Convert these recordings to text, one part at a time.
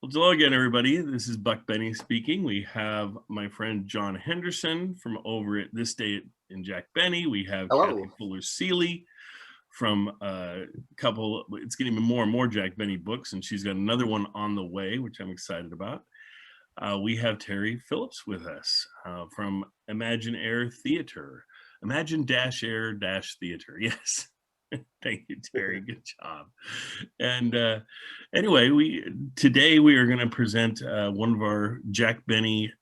Well, hello again, everybody. This is Buck Benny speaking. We have my friend John Henderson from over at This Day in Jack Benny. We have Hello. Kathy Fuller-Seeley from a couple, it's getting more and more Jack Benny books, and she's got another one on the way, which I'm excited about. We have Terry Phillips with us from Imagine Air Theater. Imagine-Air-Theater, yes. Thank you, Terry. Good job. And anyway, today we are going to present one of our Jack Benny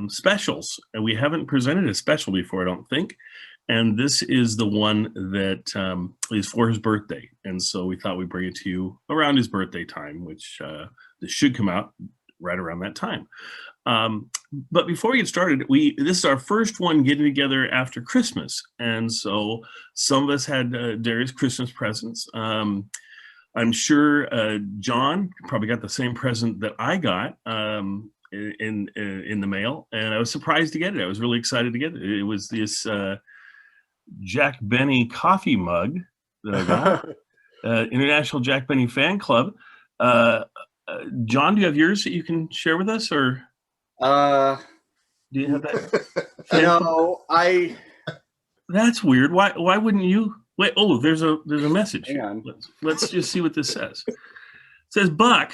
specials. And we haven't presented a special before, I don't think. And this is the one that is for his birthday. And so we thought we'd bring it to you around his birthday time, which this should come out right around that time. But before we get started, this is our first one getting together after Christmas. And so some of us had Darius Christmas presents. I'm sure John probably got the same present that I got in the mail, and I was surprised to get it. I was really excited to get it. It was this Jack Benny coffee mug that I got, International Jack Benny Fan Club. John, do you have yours that you can share with us, or do you have that? No, That's weird. Why wouldn't you? Wait. Oh, there's a message. Hang on. Let's just see what this says. It says, Buck,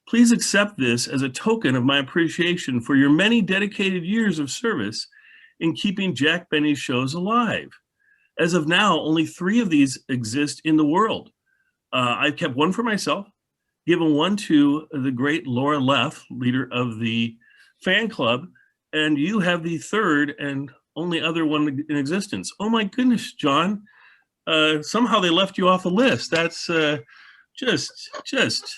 please accept this as a token of my appreciation for your many dedicated years of service in keeping Jack Benny's shows alive. As of now, only 3 of these exist in the world. I've kept one for myself, given one to the great Laura Leff, leader of the fan club, and you have the 3rd and only other one in existence. Oh my goodness, John. Somehow they left you off the list. That's just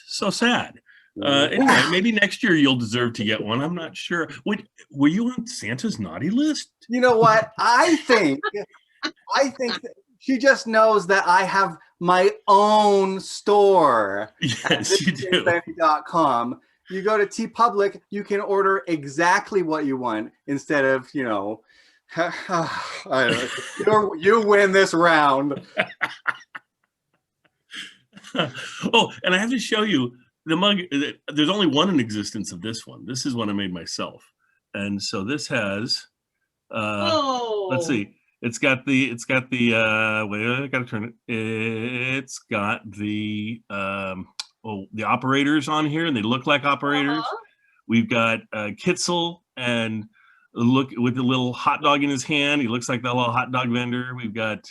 so sad. Anyway, maybe next year you'll deserve to get one. I'm not sure. Were you on Santa's naughty list? You know what? I think that she just knows that I have my own store. Yes, you do. Benny.com. You go to TeePublic, you can order exactly what you want instead of, you win this round. Oh, and I have to show you the mug. There's only one in existence of this one. This is one I made myself. And so this has, let's see. It's got the wait, I gotta turn it. It's got the operators on here, and they look like operators. We've got Kitzel, and look with the little hot dog in his hand. He looks like that little hot dog vendor. We've got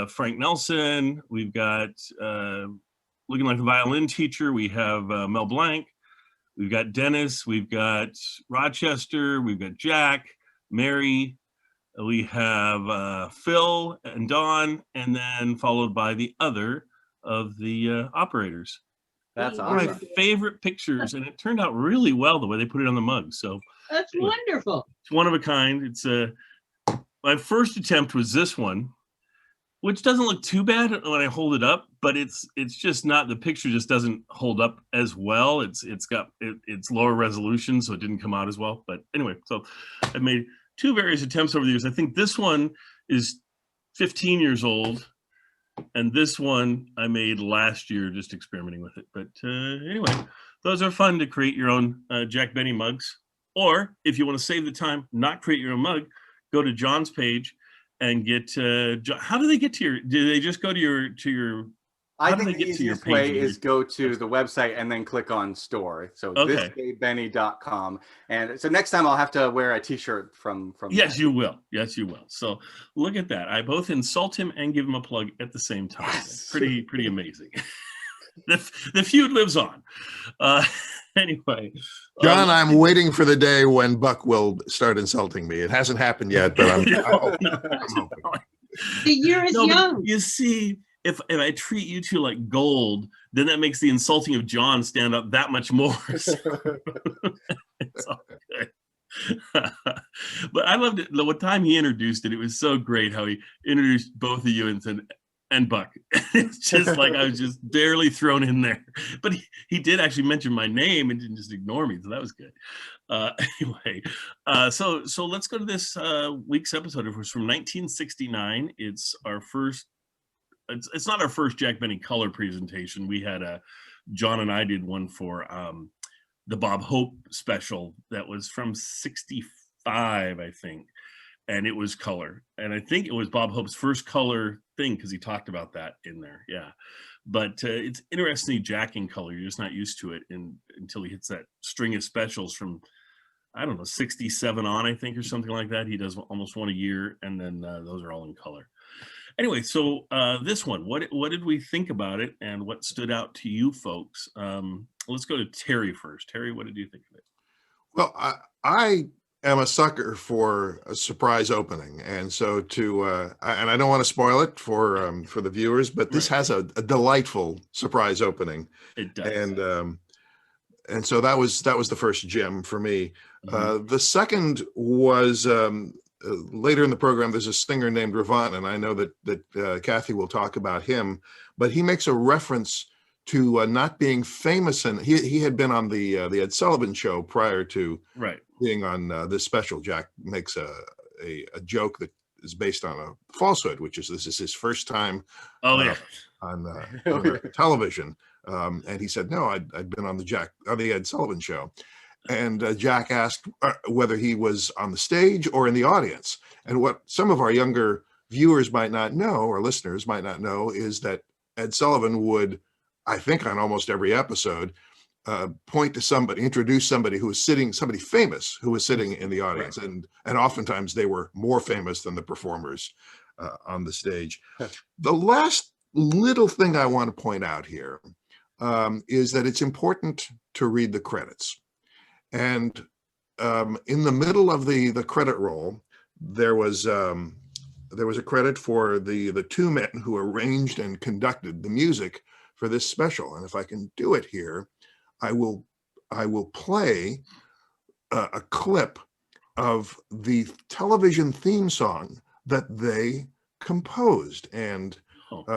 Frank Nelson. We've got looking like the violin teacher. We have Mel Blanc. We've got Dennis. We've got Rochester. We've got Jack, Mary. We have Phil and Dawn, and then followed by the other of the operators. That's one of my favorite pictures, and it turned out really well the way they put it on the mug. So that's wonderful. It's one of a kind. It's my first attempt was this one, which doesn't look too bad when I hold it up, but it's just not, the picture just doesn't hold up as well. It's lower resolution, so it didn't come out as well. But anyway, so I've made 2 various attempts over the years. I think this one is 15 years old, and this one I made last year just experimenting with it. But anyway, those are fun to create your own Jack Benny mugs. Or if you want to save the time, not create your own mug, go to John's page and get. How do they get to your? Do they just go to your? I think the easiest way is go to the website and then click on store. So thisdaybenny.com. And so next time I'll have to wear a T-shirt from. Yes, you will. Yes, you will. So look at that. I both insult him and give him a plug at the same time. Yes. Pretty amazing. The feud lives on. Anyway, John, I'm waiting for the day when Buck will start insulting me. It hasn't happened yet, but I'm hoping. The year is young. You see, if I treat you 2 like gold, then that makes the insulting of John stand up that much more. So it's all good. But I loved it. The time he introduced it, it was so great how he introduced both of you and said, and Buck. It's just like I was just barely thrown in there. But he did actually mention my name and didn't just ignore me, so that was good. Anyway, so let's go to this week's episode. It was from 1969. It's our first. It's not our first Jack Benny color presentation. We had John and I did one for the Bob Hope special that was from '65, I think, and it was color. And I think it was Bob Hope's first color thing because he talked about that in there. Yeah. But it's interesting, Jack in color. You're just not used to it until he hits that string of specials from, I don't know, 67 on, I think, or something like that. He does almost one a year, and then those are all in color. Anyway, so this one, what did we think about it, and what stood out to you folks? Let's go to Terry first. Terry, what did you think of it? Well, I am a sucker for a surprise opening, and so and I don't want to spoil it for the viewers, but this has a delightful surprise opening. It does, and so that was the first gem for me. The second was later in the program. There's a singer named Ravant, and I know that Kathy will talk about him, but he makes a reference to not being famous, and he had been on the Ed Sullivan Show prior to being on this special. Jack makes a joke that is based on a falsehood, which is this is his first time on television, and he said, "No, I'd been on the Ed Sullivan Show," and Jack asked whether he was on the stage or in the audience. And what some of our younger viewers might not know, or listeners might not know, is that Ed Sullivan would, I think on almost every episode, point to somebody, introduce somebody who was sitting, somebody famous who was sitting in the audience. And oftentimes they were more famous than the performers on the stage. The last little thing I want to point out here is that it's important to read the credits. And in the middle of the credit roll, there was a credit for the two men who arranged and conducted the music for this special. And if I can do it here, I will play a clip of the television theme song that they composed, and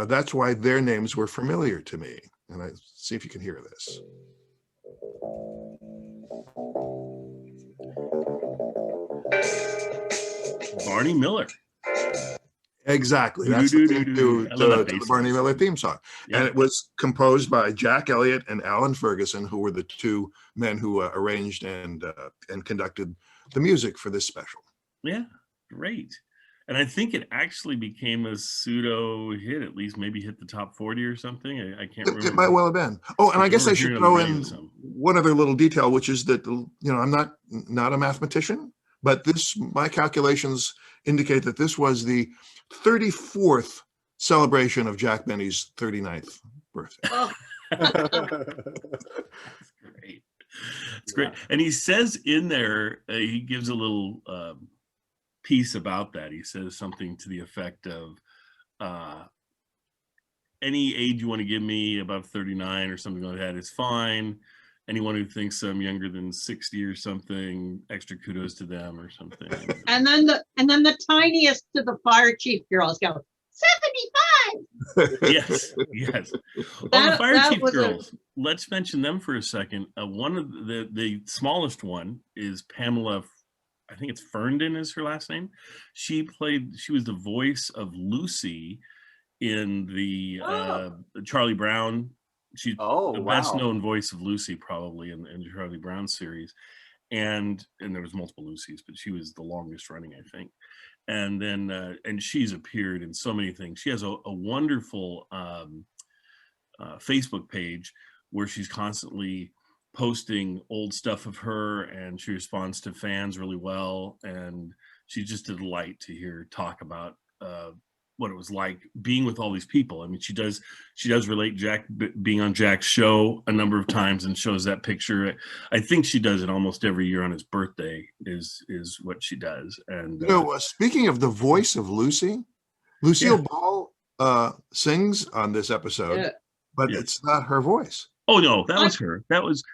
that's why their names were familiar to me. And I see if you can hear this. Barney Miller. Exactly. That's the theme to the Barney Miller theme song. Yeah. And it was composed by Jack Elliott and Alan Ferguson, who were the two men who arranged and conducted the music for this special. Yeah, great. And I think it actually became a pseudo hit, at least maybe hit the top 40 or something. I can't remember. It might well have been. Oh, and I guess I should throw in one other little detail, which is that, I'm not a mathematician, but my calculations indicate that this was the 34th celebration of Jack Benny's 39th birthday. Oh. That's great. It's great. And he says in there, he gives a little piece about that. He says something to the effect of, any age you want to give me above 39 or something like that is fine. Anyone who thinks I'm younger than 60 or something, extra kudos to them or something. And then the tiniest of the fire chief girls go, 75. Yes. Well, the fire chief girls, let's mention them for a second. One of the smallest one is Pamela, I think it's Ferndon is her last name. She was the voice of Lucy in the Charlie Brown. She's the best known voice of Lucy probably in the Charlie Brown series. And there was multiple Lucys, but she was the longest running, I think. And then, and she's appeared in so many things. She has a wonderful Facebook page where she's constantly posting old stuff of her, and she responds to fans really well. And she's just a delight to hear talk about what it was like being with all these people. I mean, she does relate Jack being on Jack's show a number of times and shows that picture. I think she does it almost every year on his birthday is what she does. And speaking of the voice of Lucy, Lucille Ball sings on this episode, but it's not her voice. Oh no, that was her. That was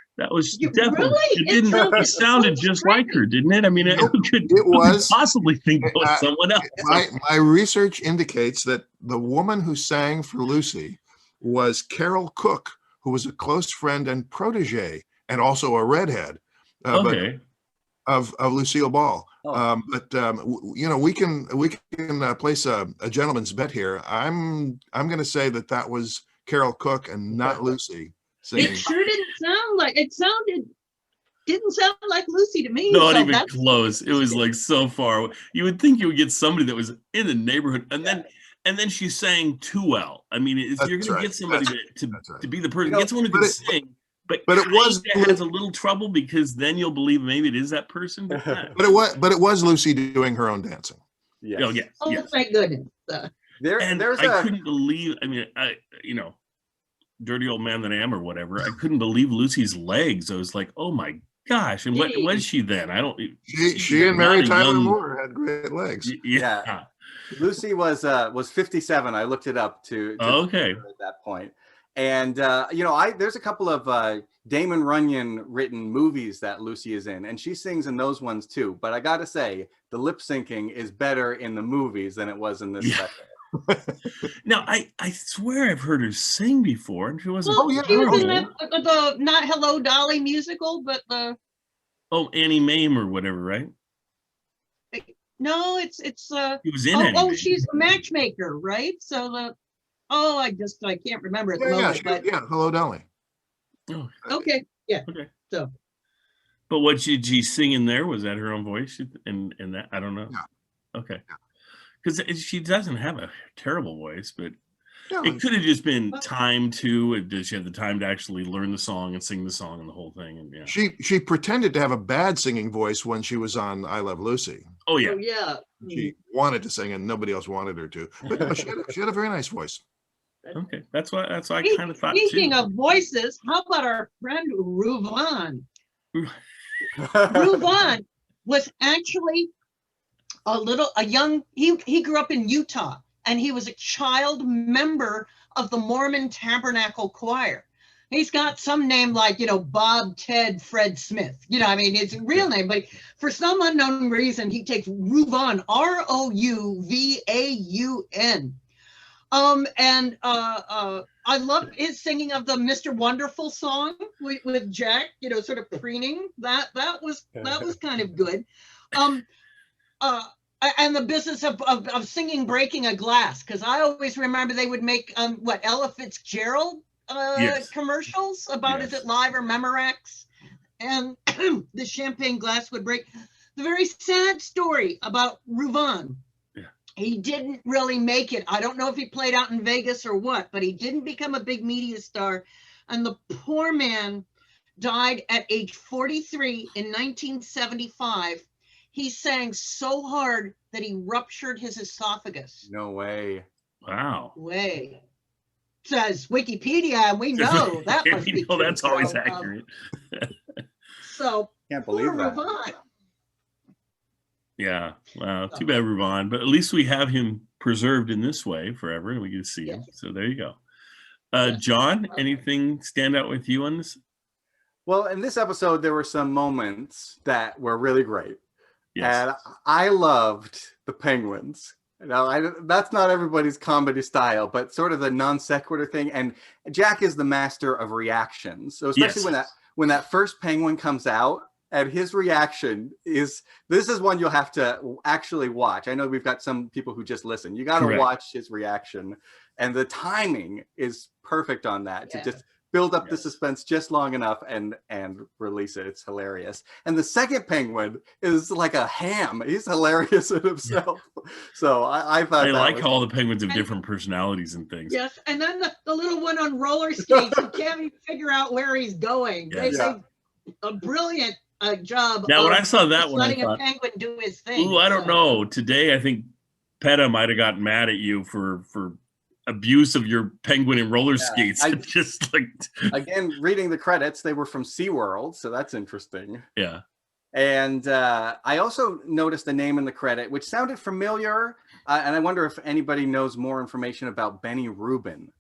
definitely. Really? It sounded just like her, didn't it? I mean, it was possibly think it was someone else. My research indicates that the woman who sang for Lucy was Carol Cook, who was a close friend and protege, and also a redhead of Lucille Ball. We can place a gentleman's bet here. I'm going to say that was Carol Cook and not Lucy. It sure didn't sound like it. Sounded didn't sound like Lucy to me. Not even close. It was like so far. You would think you would get somebody that was in the neighborhood, and then she sang too well. I mean, if you're going to get somebody to be the person, get someone who can sing. But it was has a little trouble, because then you'll believe maybe it is that person. But it was Lucy doing her own dancing. Yes. Oh, yes. Oh, yes. Thank goodness. I couldn't believe. I mean, dirty old man that I am, or whatever. I couldn't believe Lucy's legs. I was like, oh my gosh! And what was she then? I don't. She and Mary Tyler Moore had great legs. Yeah. Lucy was 57. I looked it up to okay at that point. And there's a couple of Damon Runyon written movies that Lucy is in, and she sings in those ones too. But I gotta say, the lip syncing is better in the movies than it was in this special. Now, I swear I've heard her sing before, and she wasn't. Well, she was in the not Hello Dolly musical, but the Annie Mame or whatever, right? No, it's he was in Annie Mame. She's a matchmaker, right? So I can't remember at the moment. Hello Dolly. Oh, okay, yeah. Okay. So, but what she sing in there, was that her own voice? And that, I don't know. Yeah. Okay. Because she doesn't have a terrible voice, but it could have just been time to. Did she have the time to actually learn the song and sing the song and the whole thing? And she pretended to have a bad singing voice when she was on I Love Lucy. Oh yeah. She wanted to sing and nobody else wanted her to, but no, she had a very nice voice. Okay, that's why I kind of thought. Speaking of voices, how about our friend Ruvan? Ruvan was actually he grew up in Utah, and he was a child member of the Mormon Tabernacle Choir. He's got some name like, Bob, Ted, Fred Smith. It's a real name, but for some unknown reason, he takes Ruvan, Rouvaun. I love his singing of the Mr. Wonderful song with Jack, sort of preening. That was kind of good. And the business of singing Breaking a Glass, because I always remember they would make Ella Fitzgerald commercials about is it live or Memorex, and the champagne glass would break. The very sad story about Ruvan. He didn't really make it. I don't know if he played out in Vegas or what, but he didn't become a big media star. And the poor man died at age 43 in 1975. He sang so hard that he ruptured his esophagus. No way. Wow. Way. Says Wikipedia, and we know that must be true. That's always accurate. So can't believe that. Ruvan. Yeah, wow, too bad, Ruvan. But at least we have him preserved in this way forever, and we can see him. So there you go. John, anything stand out with you on this? Well, in this episode, there were some moments that were really great. Yes. And I loved the penguins. Now, that's not everybody's comedy style, but sort of the non sequitur thing. And Jack is the master of reactions. So especially when that first penguin comes out, and his reaction this is one you'll have to actually watch. I know we've got some people who just listen. You got to watch his reaction, and the timing is perfect on that to just build up the suspense just long enough and release it. It's hilarious. And the second penguin is like a ham. He's hilarious in himself. So I thought I like how all the penguins have different personalities and things. Yes, and then the little one on roller skates who can't even figure out where he's going. They a brilliant job. Now, when I saw that one, letting a penguin do his thing. I don't know. Today, I think PETA might have gotten mad at you for abuse of your penguin and roller skates. Just like again, reading the credits, they were from SeaWorld, so that's interesting. Yeah. And I also noticed the name in the credit, which sounded familiar, and I wonder if anybody knows more information about Benny Rubin.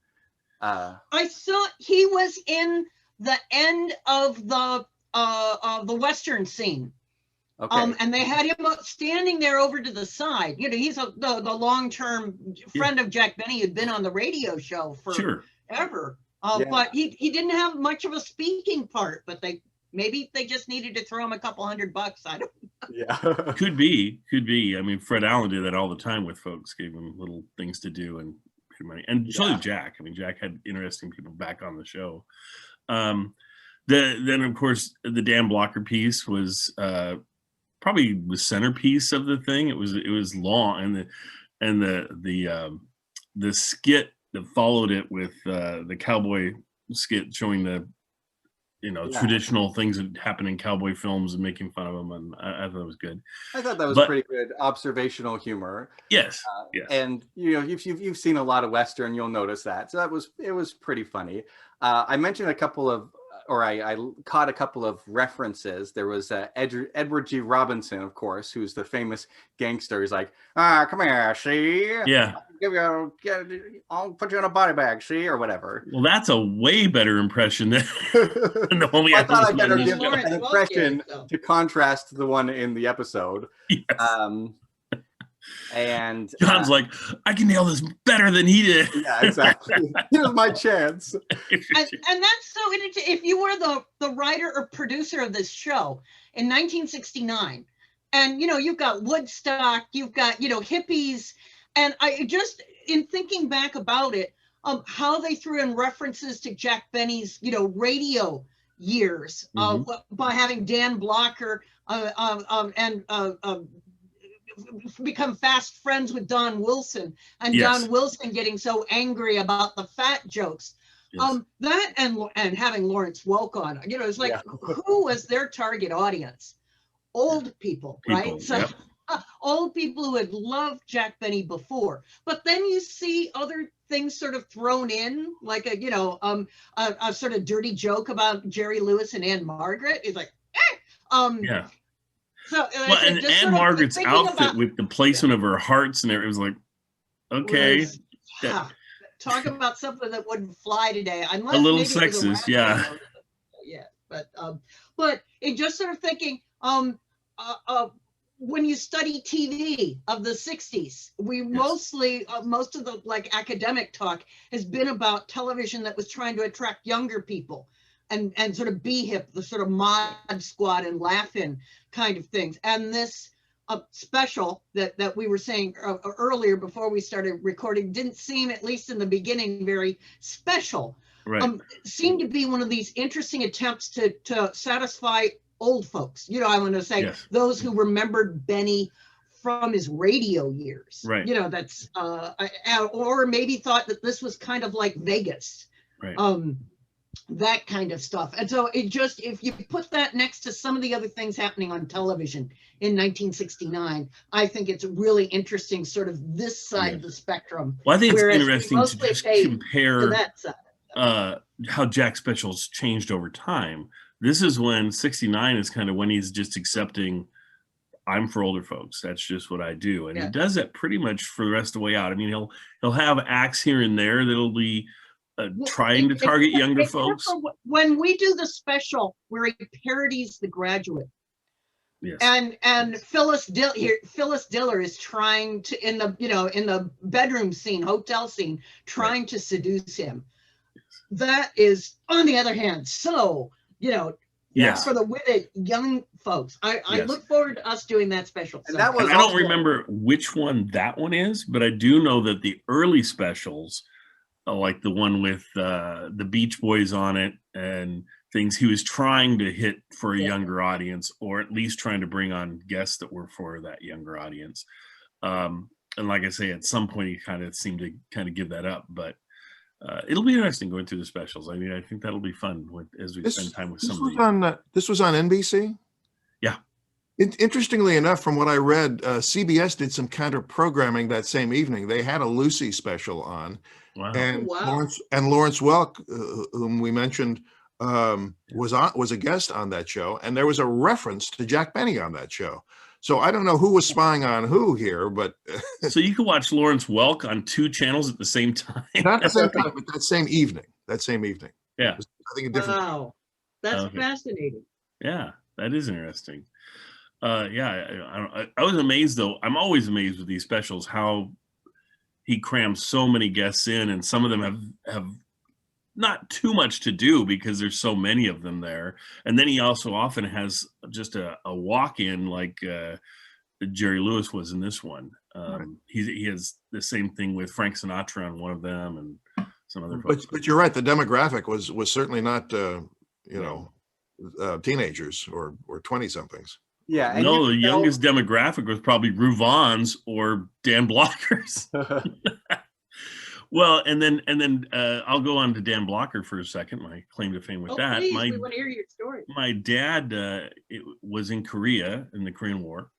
I saw he was in the end of the Western scene. Okay. And they had him standing there over to the side. He's the long-term friend of Jack Benny who'd been on the radio show forever. But he didn't have much of a speaking part, but maybe they just needed to throw him a couple $100. I don't know. Yeah. Could be. I mean, Fred Allen did that all the time with folks, gave him little things to do and money. And so did Jack. I mean, Jack had interesting people back on the show. Then of course the Dan Blocker piece was probably the centerpiece of the thing. It was long, and the skit that followed it with the cowboy skit showing the traditional things that happen in cowboy films and making fun of them, and I thought it was good. I thought that was pretty good observational humor. Yes, yes. And if you've seen a lot of Western, you'll notice that. So it was pretty funny. I mentioned a couple of, or I caught a couple of references. There was Edward G. Robinson, of course, who's the famous gangster. He's like, come here, see? Yeah. I'll put you in a body bag, see, or whatever. Well, that's a way better impression than the one we I thought I better give give an impression to contrast the one in the episode. Yes. And John's like, I can nail this better than he did. Yeah, exactly. Here's my chance. And that's so if you were the writer or producer of this show in 1969, and you've got Woodstock, you've got hippies, and I just, in thinking back about it, how they threw in references to Jack Benny's radio years by having Dan Blocker and become fast friends with Don Wilson, and Don Wilson getting so angry about the fat jokes. That and having Lawrence Welk on, it's like, who was their target audience? Old people, right? So old people who had loved Jack Benny before, but then you see other things sort of thrown in, like a sort of dirty joke about Jerry Lewis and Anne Margaret. It's like, So, and Anne Margaret's outfit with the placement of her hearts and everything, it was like, okay. Talk about something that wouldn't fly today. Unless a little sexist, yeah, but it just sort of thinking, when you study TV of the 60s, we mostly, most of the academic talk has been about television that was trying to attract younger people and sort of be hip, the sort of Mod Squad and Laugh-In kind of things. And this special that we were saying earlier before we started recording didn't seem, at least in the beginning, very special. Right. Seemed to be one of these interesting attempts to satisfy old folks. I want to say those who remembered Benny from his radio years. Right. That's or maybe thought that this was kind of like Vegas. Right. That kind of stuff. And so it just, if you put that next to some of the other things happening on television in 1969, I think it's really interesting, sort of this side of the spectrum. Well, I think it's interesting to just compare how Jack specials changed over time. This is when 69 is kind of when he's just accepting, I'm for older folks. That's just what I do. And he does that pretty much for the rest of the way out. I mean, he'll have acts here and there that'll be trying to target younger folks. When we do the special where he parodies The Graduate, and Phyllis Diller is trying to, in the bedroom scene, hotel scene, trying to seduce him. That is, on the other hand, so for the witted young folks. I look forward to us doing that special. And that was I don't remember which one that one is, but I do know that the early specials, like the one with the Beach Boys on it and things, he was trying to hit for a younger audience, or at least trying to bring on guests that were for that younger audience. And like I say, at some point he kind of seemed to kind of give that up, but it'll be interesting going through the specials. I mean, I think that'll be fun as we spend time with some of these. This was on NBC? Yeah. Interestingly enough, from what I read, CBS did some counter programming that same evening. They had a Lucy special on. Wow. And Lawrence Welk, whom we mentioned, was a guest on that show, and there was a reference to Jack Benny on that show. So I don't know who was spying on who here, but so you can watch Lawrence Welk on two channels at the same time. Not the same time, but that same evening. Yeah, I think a different. Wow, that's fascinating. Yeah, that is interesting. I was amazed, though. I'm always amazed with these specials how he crams so many guests in, and some of them have not too much to do because there's so many of them there. And then he also often has just a walk-in like Jerry Lewis was in this one. Right. He has the same thing with Frank Sinatra on one of them and some other folks. But you're right. The demographic was certainly not teenagers or 20 somethings. Yeah, and no, the youngest demographic was probably Ruvons or Dan Blockers. Well, and then I'll go on to Dan Blocker for a second. My claim to fame with that. Please, we want to hear your story. My dad was in Korea in the Korean War,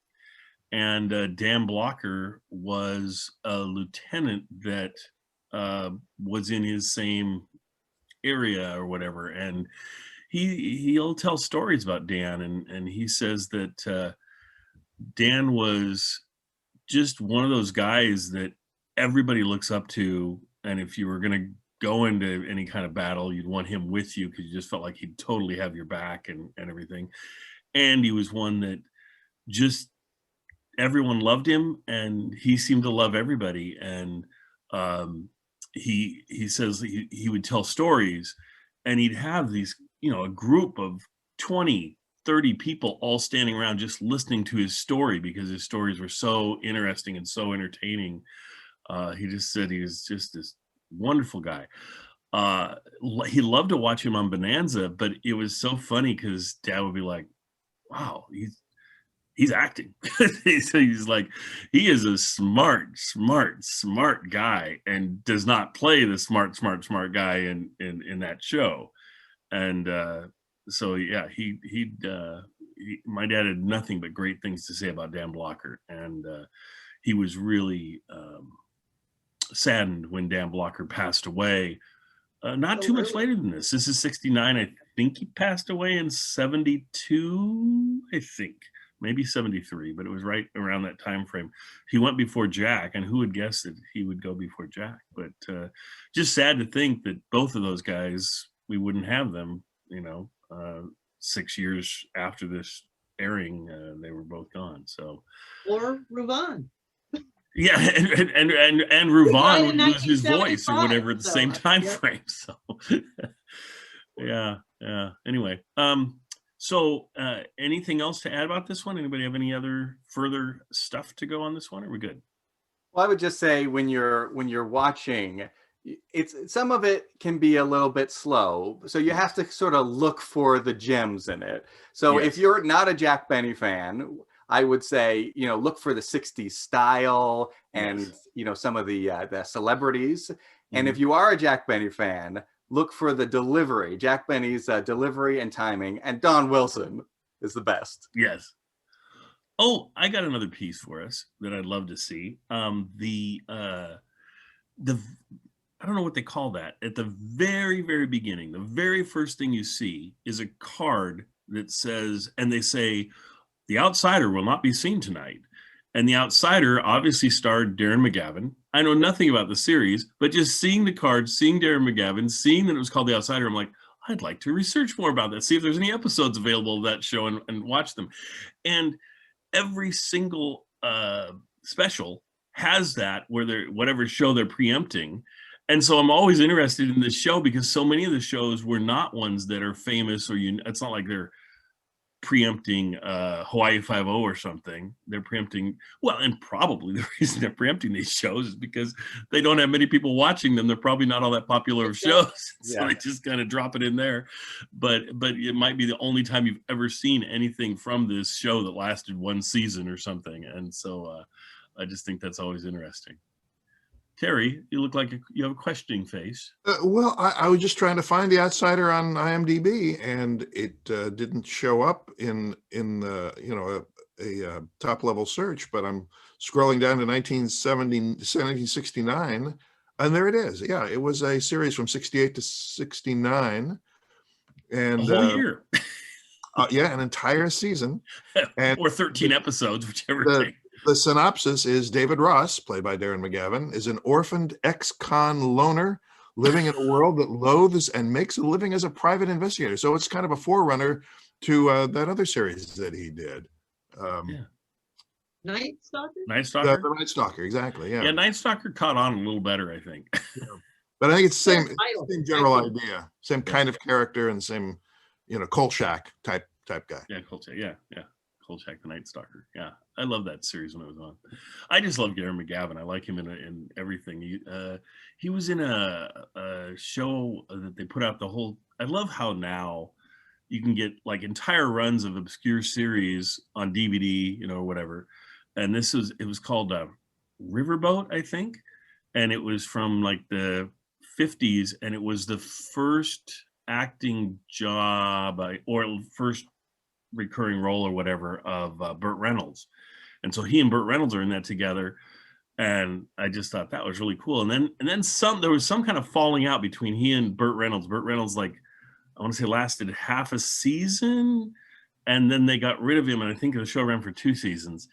and Dan Blocker was a lieutenant that was in his same area or whatever, and he'll tell stories about Dan, and he says that Dan was just one of those guys that everybody looks up to, and if you were going to go into any kind of battle, you'd want him with you because you just felt like he'd totally have your back and everything. And he was one that just everyone loved him, and he seemed to love everybody. And he says he would tell stories, and he'd have these, a group of 20 30 people all standing around just listening to his story because his stories were so interesting and so entertaining. He just said he was just this wonderful guy. He loved to watch him on Bonanza, but it was so funny because Dad would be like, wow, he's acting. He's like, he is a smart guy and does not play the smart guy in that show. And so yeah, my dad had nothing but great things to say about Dan Blocker, and he was really saddened when Dan Blocker passed away. Not too much later than this. This is 69. I think he passed away in 72. I think maybe 73, but it was right around that time frame. He went before Jack, and who would guess that he would go before Jack? But just sad to think that both of those guys, we wouldn't have them. 6 years after this airing, they were both gone. So, or Ruvon. Yeah, and Ruvon would lose his voice or whatever at the same time frame. So, yeah. Anyway, so anything else to add about this one? Anybody have any other further stuff to go on this one? Or are we good? Well, I would just say when you're watching, some of it can be a little bit slow, so you have to sort of look for the gems in it. So if you're not a Jack Benny fan, I would say, look for the 60s style and, some of the celebrities. And if you are a Jack Benny fan, look for the delivery, Jack Benny's delivery and timing. And Don Wilson is the best. Yes. Oh, I got another piece for us that I'd love to see. I don't know what they call that. At the very, very beginning, the very first thing you see is a card that says, and they say, "The Outsider will not be seen tonight." And The Outsider obviously starred Darren McGavin. I know nothing about the series, but just seeing the card, seeing Darren McGavin, seeing that it was called The Outsider, I'm like, I'd like to research more about that, see if there's any episodes available of that show and watch them. And every single special has that, where they're whatever show they're preempting. And so I'm always interested in this show because so many of the shows were not ones that are famous, or it's not like they're preempting Hawaii Five-0 or something. They're preempting, and probably the reason they're preempting these shows is because they don't have many people watching them. They're probably not all that popular of shows, so they just kind of drop it in there. But it might be the only time you've ever seen anything from this show that lasted one season or something. And so I just think that's always interesting. Terry, you look like you have a questioning face. Well, I was just trying to find The Outsider on IMDb, and it didn't show up in the a top level search. But I'm scrolling down to 1969, and there it is. Yeah, it was a series from 68 to 69, and a whole year. An entire season, or 13 episodes, whichever thing. The synopsis is David Ross, played by Darren McGavin, is an orphaned ex-con loner living in a world that loathes and makes a living as a private investigator. So it's kind of a forerunner to that other series that he did. Night Stalker? Night Stalker? The Night Stalker, exactly, yeah. Yeah, Night Stalker caught on a little better, I think. But I think it's the same general idea. Same kind of character and same, Kolchak type guy. Yeah, Kolchak, yeah. Kolchak, the Night Stalker. Yeah, I love that series when it was on. I just love Darren McGavin. I like him in everything. He was in a show that they put out I love how now you can get like entire runs of obscure series on DVD, you know, or whatever. And it was called Riverboat, I think. And it was from like the 50s. And it was the first acting job or first recurring role or whatever of Burt Reynolds. And so he and Burt Reynolds are in that together. And I just thought that was really cool. And then there was some kind of falling out between he and Burt Reynolds. Burt Reynolds, like, I want to say lasted half a season, and then they got rid of him. And I think the show ran for 2 seasons.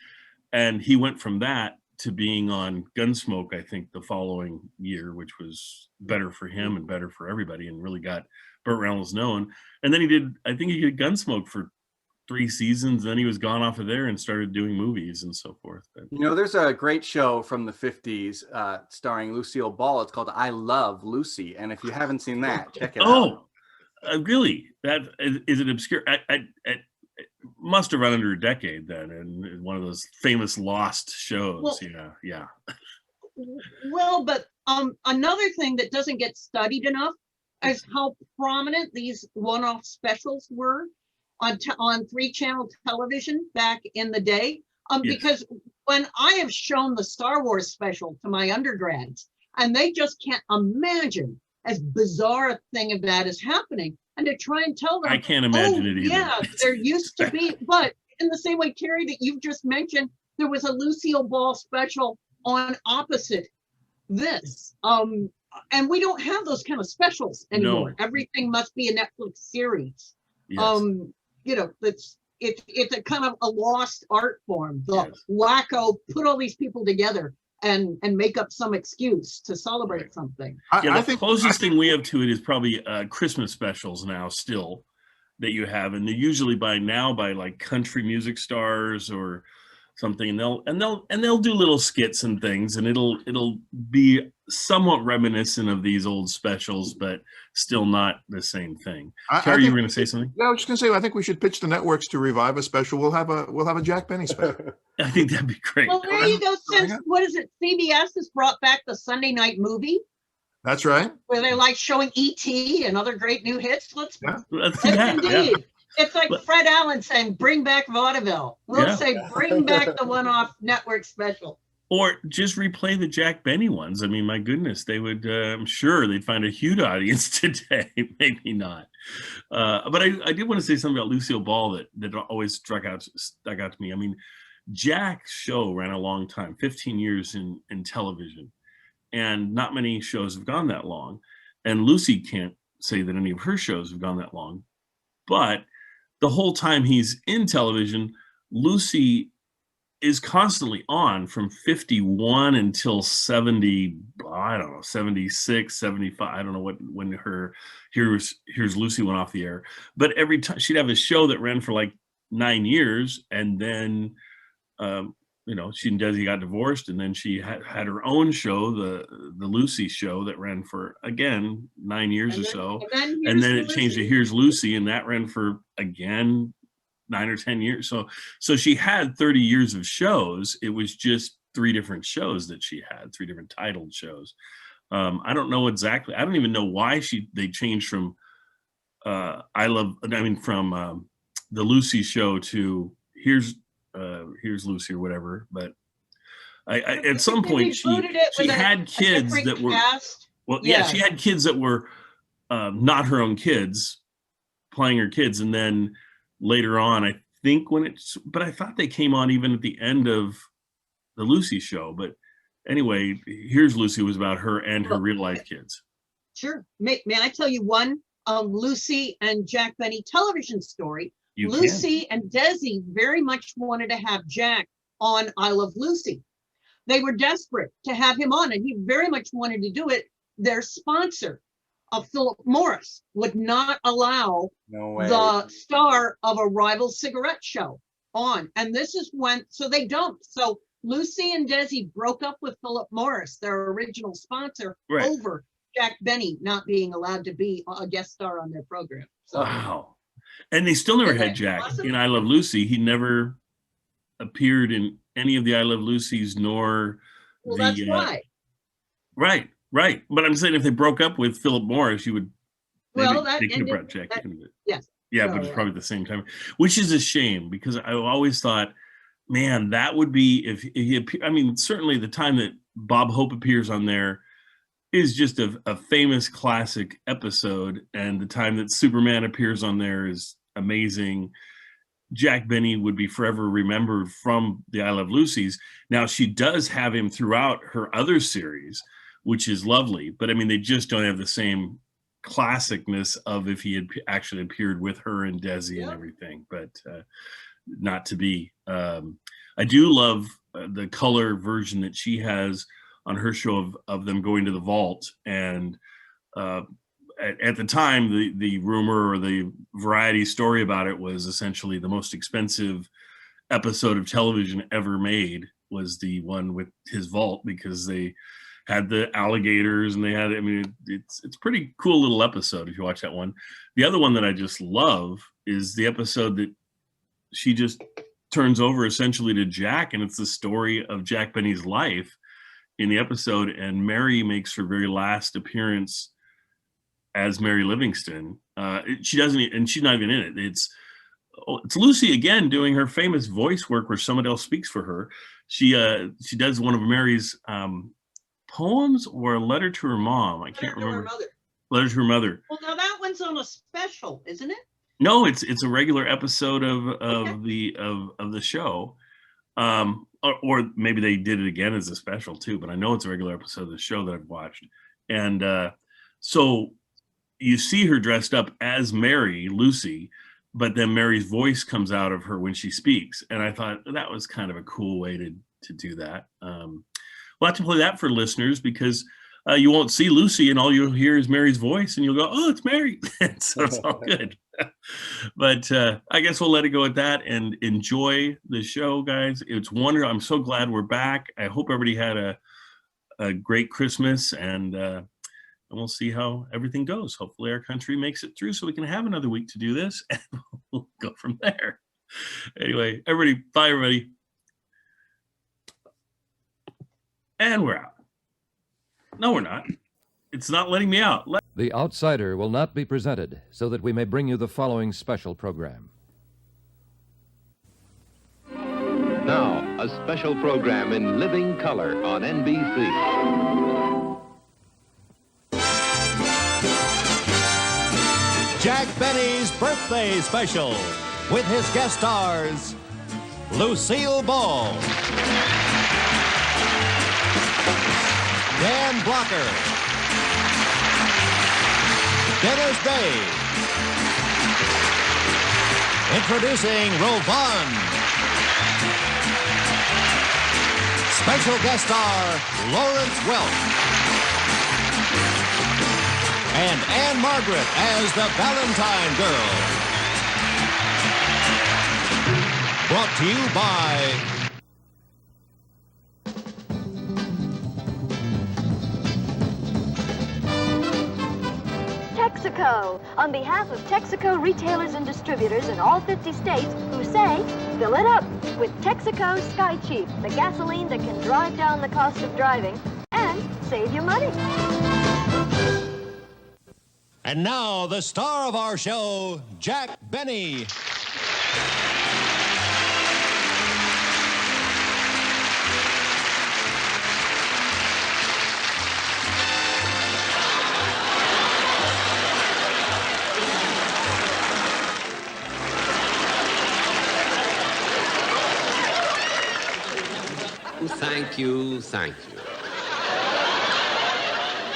And he went from that to being on Gunsmoke, I think, the following year, which was better for him and better for everybody, and really got Burt Reynolds known. And then he did Gunsmoke for 3 seasons. Then he was gone off of there and started doing movies and so forth. But, you know, there's a great show from the 50s starring Lucille Ball. It's called I Love Lucy. And if you haven't seen that, check it out. Really? That is it obscure? It must have run under a decade then, and one of those famous lost shows. Well, yeah. Well, but another thing that doesn't get studied enough is how prominent these one-off specials were on 3-channel television back in the day. Yes. Because when I have shown the Star Wars special to my undergrads, and they just can't imagine as bizarre a thing of that is happening, and to try and tell them, I can't imagine it either. Yeah, there used to be, but in the same way, Terry, that you've just mentioned, there was a Lucille Ball special on opposite this. And we don't have those kind of specials anymore. No. Everything must be a Netflix series. Yes. You know, it's a kind of a lost art form. The Yes. wacko, put all these people together and make up some excuse to celebrate something. I think the closest thing we have to it is probably Christmas specials now still that you have, and they're usually by like country music stars or something, and they'll do little skits and things, and it'll be somewhat reminiscent of these old specials, but still not the same thing. Terry, you were going to say something? No, I was just going to say, I think we should pitch the networks to revive a special. We'll have a Jack Benny special. I think that'd be great. Well, there you go. Since what is it? CBS has brought back the Sunday night movie. That's right. Where they like showing E.T. and other great new hits. Let's do that. Indeed. Yeah. It's like Fred Allen saying, "Bring back vaudeville." We'll say, "Bring back the one-off network special." Or just replay the Jack Benny ones. I mean, my goodness, they would. I'm sure they'd find a huge audience today. Maybe not. But I did want to say something about Lucille Ball that always stuck out to me. I mean, Jack's show ran a long time, 15 years in television, and not many shows have gone that long. And Lucy can't say that any of her shows have gone that long, but the whole time he's in television, Lucy is constantly on from 51 until 70, I don't know, 76, 75. I don't know when Here's Lucy went off the air. But every time she'd have a show that ran for like 9 years, and then she and Desi got divorced, and then she had her own show, the Lucy show, that ran for, again, 9 years or so. And then it changed to Here's Lucy, and that ran for, again, 9 or 10 years. So she had 30 years of shows. It was just 3 different shows that she had, 3 different titled shows. I don't know exactly. I don't even know why they changed from the Lucy show to Here's Lucy or whatever. But I at some point she had kids that were cast. Well, yeah, she had kids that were not her own kids playing her kids, and then later on, I think but I thought they came on even at the end of the Lucy show. But anyway, Here's Lucy was about her and her real life kids. Sure. May I tell you one Lucy and Jack Benny television story? Lucy and Desi very much wanted to have Jack on I Love Lucy. They were desperate to have him on, and he very much wanted to do it. Their sponsor, Philip Morris, would not allow the star of a rival cigarette show on. And this is so they don't. So Lucy and Desi broke up with Philip Morris, their original sponsor, over Jack Benny not being allowed to be a guest star on their program. So, wow. And they still never had Jack in I Love Lucy. He never appeared in any of the I Love Lucy's, nor that's why. Right. But I'm saying if they broke up with Philip Morris, you would. They could have brought Jack into it. Yes. Yeah, but it's probably the same time, which is a shame because I always thought, man, that would be if he I mean, certainly the time that Bob Hope appears on there is just a famous classic episode, and the time that Superman appears on there is amazing. Jack Benny would be forever remembered from the I Love Lucy's. Now, she does have him throughout her other series, which is lovely, but I mean, they just don't have the same classicness of if he had actually appeared with her and Desi and everything, but not to be. I do love the color version that she has on her show of them going to the vault. And at the time, the rumor or the variety story about it was essentially the most expensive episode of television ever made was the one with his vault, because they had the alligators and they had, I mean, it's pretty cool little episode if you watch that one. The other one that I just love is the episode that she just turns over essentially to Jack, and it's the story of Jack Benny's life in the episode, and Mary makes her very last appearance as Mary Livingston. She doesn't, and she's not even in it. It's Lucy again doing her famous voice work where someone else speaks for her. She does one of Mary's poems or a letter to her mom. I can't remember. Letter to her mother. Well, now that one's on a special, isn't it? No, it's a regular episode of the show. Or maybe they did it again as a special too, but I know it's a regular episode of the show that I've watched. And so you see her dressed up as Mary, Lucy, but then Mary's voice comes out of her when she speaks. And I thought that was kind of a cool way to do that. We'll have to play that for listeners because you won't see Lucy and all you'll hear is Mary's voice and you'll go, oh, it's Mary. So it's all good. But I guess we'll let it go at that and enjoy the show, guys. It's wonderful. I'm so glad we're back. I hope everybody had a great Christmas, and we'll see how everything goes. Hopefully our country makes it through so we can have another week to do this, and we'll go from there. Anyway, everybody, bye, everybody. And we're out. No, we're not. It's not letting me out. The Outsider will not be presented so that we may bring you the following special program. Now, a special program in living color on NBC. Jack Benny's Birthday Special with his guest stars, Lucille Ball, Dan Blocker, Dennis Day. Introducing Rovon. Special guest star, Lawrence Welk. And Anne Margaret as the Valentine Girl. Brought to you by Texaco, on behalf of Texaco retailers and distributors in all 50 states who say, fill it up with Texaco Sky Cheap, the gasoline that can drive down the cost of driving and save you money. And now, the star of our show, Jack Benny. Thank you, thank you.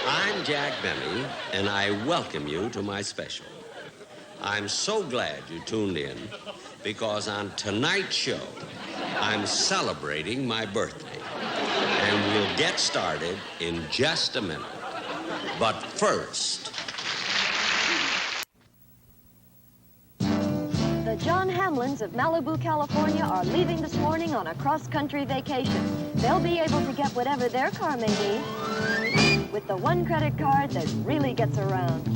I'm Jack Benny, and I welcome you to my special. I'm so glad you tuned in, because on tonight's show, I'm celebrating my birthday. And we'll get started in just a minute. But first... The John Hamlins of Malibu, California are leaving this morning on a cross-country vacation. They'll be able to get whatever their car may need with the one credit card that really gets around.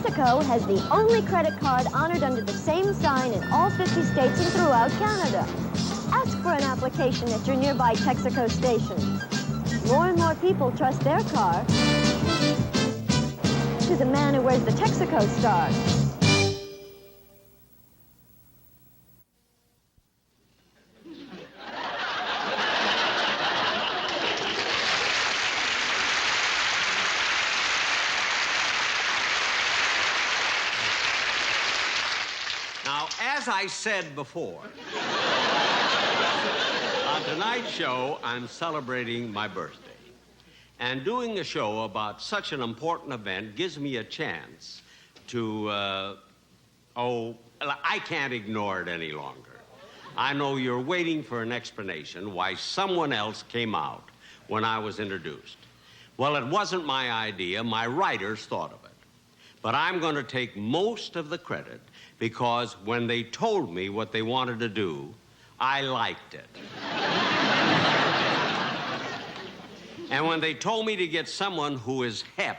Texaco has the only credit card honored under the same sign in all 50 states and throughout Canada. Ask for an application at your nearby Texaco station. More and more people trust their car to the man who wears the Texaco star. Now, as I said before, on tonight's show, I'm celebrating my birthday. And doing a show about such an important event gives me a chance to, I can't ignore it any longer. I know you're waiting for an explanation why someone else came out when I was introduced. Well, it wasn't my idea. My writers thought of it. But I'm going to take most of the credit because when they told me what they wanted to do, I liked it. And when they told me to get someone who is hip,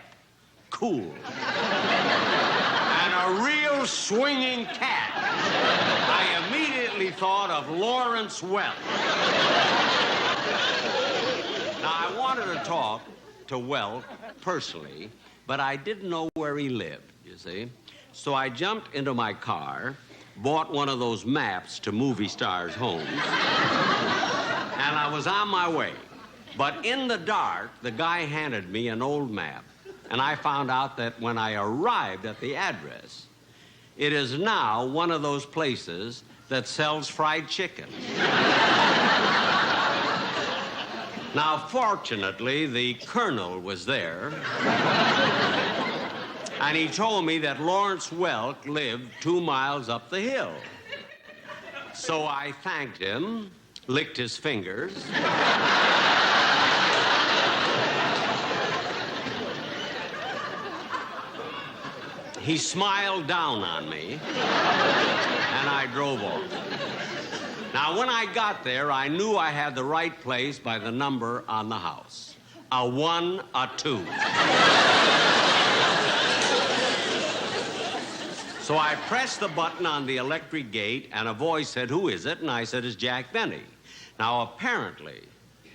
cool, and a real swinging cat, I immediately thought of Lawrence Welk. Now, I wanted to talk to Welk personally, but I didn't know where he lived, you see. So I jumped into my car, bought one of those maps to movie stars' homes, and I was on my way. But in the dark, the guy handed me an old map, and I found out that when I arrived at the address, it is now one of those places that sells fried chicken. Now, fortunately, the colonel was there, and he told me that Lawrence Welk lived 2 miles up the hill. So I thanked him, licked his fingers, he smiled down on me, and I drove off. Now, when I got there, I knew I had the right place by the number on the house. A 1, a 2. So I pressed the button on the electric gate, and a voice said, "Who is it?" And I said, "It's Jack Benny." Now, apparently,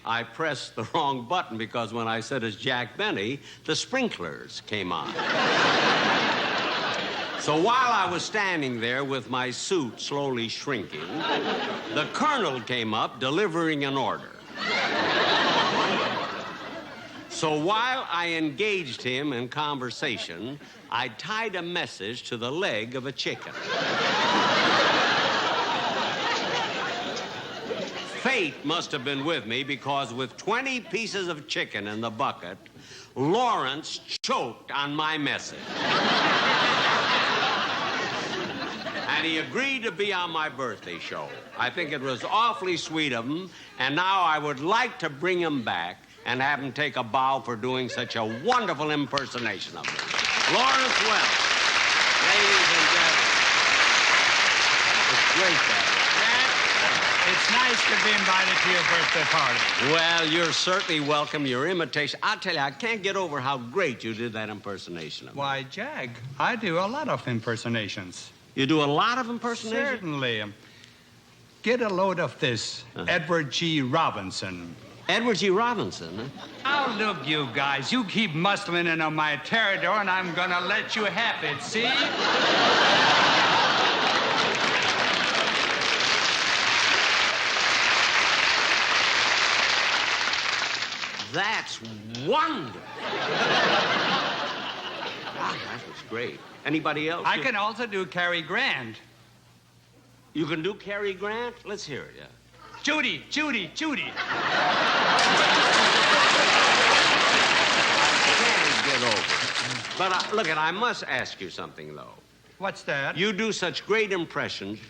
I pressed the wrong button because when I said it's Jack Benny, the sprinklers came on. So while I was standing there with my suit slowly shrinking, the colonel came up delivering an order. So while I engaged him in conversation, I tied a message to the leg of a chicken. Fate must have been with me because with 20 pieces of chicken in the bucket, Lawrence choked on my message. And he agreed to be on my birthday show. I think it was awfully sweet of him, and now I would like to bring him back and have him take a bow for doing such a wonderful impersonation of me. Lawrence Welk, ladies and gentlemen. It's great to have you. It's nice to be invited to your birthday party. Well, you're certainly welcome. Your imitation, I'll tell you, I can't get over how great you did that impersonation of me. Why, Jack, I do a lot of impersonations. You do a lot of impersonations? Certainly. Get a load of this, Edward G. Robinson. Edward G. Robinson, huh? Now, look, you guys, you keep muscling in on my territory, and I'm gonna let you have it, see? That's wonderful. Wow, that was great. Anybody else? I can also do Cary Grant. You can do Cary Grant? Let's hear it, yeah. Judy, Judy, Judy. I can't get over it. But look, I must ask you something, though. What's that? You do such great impressions.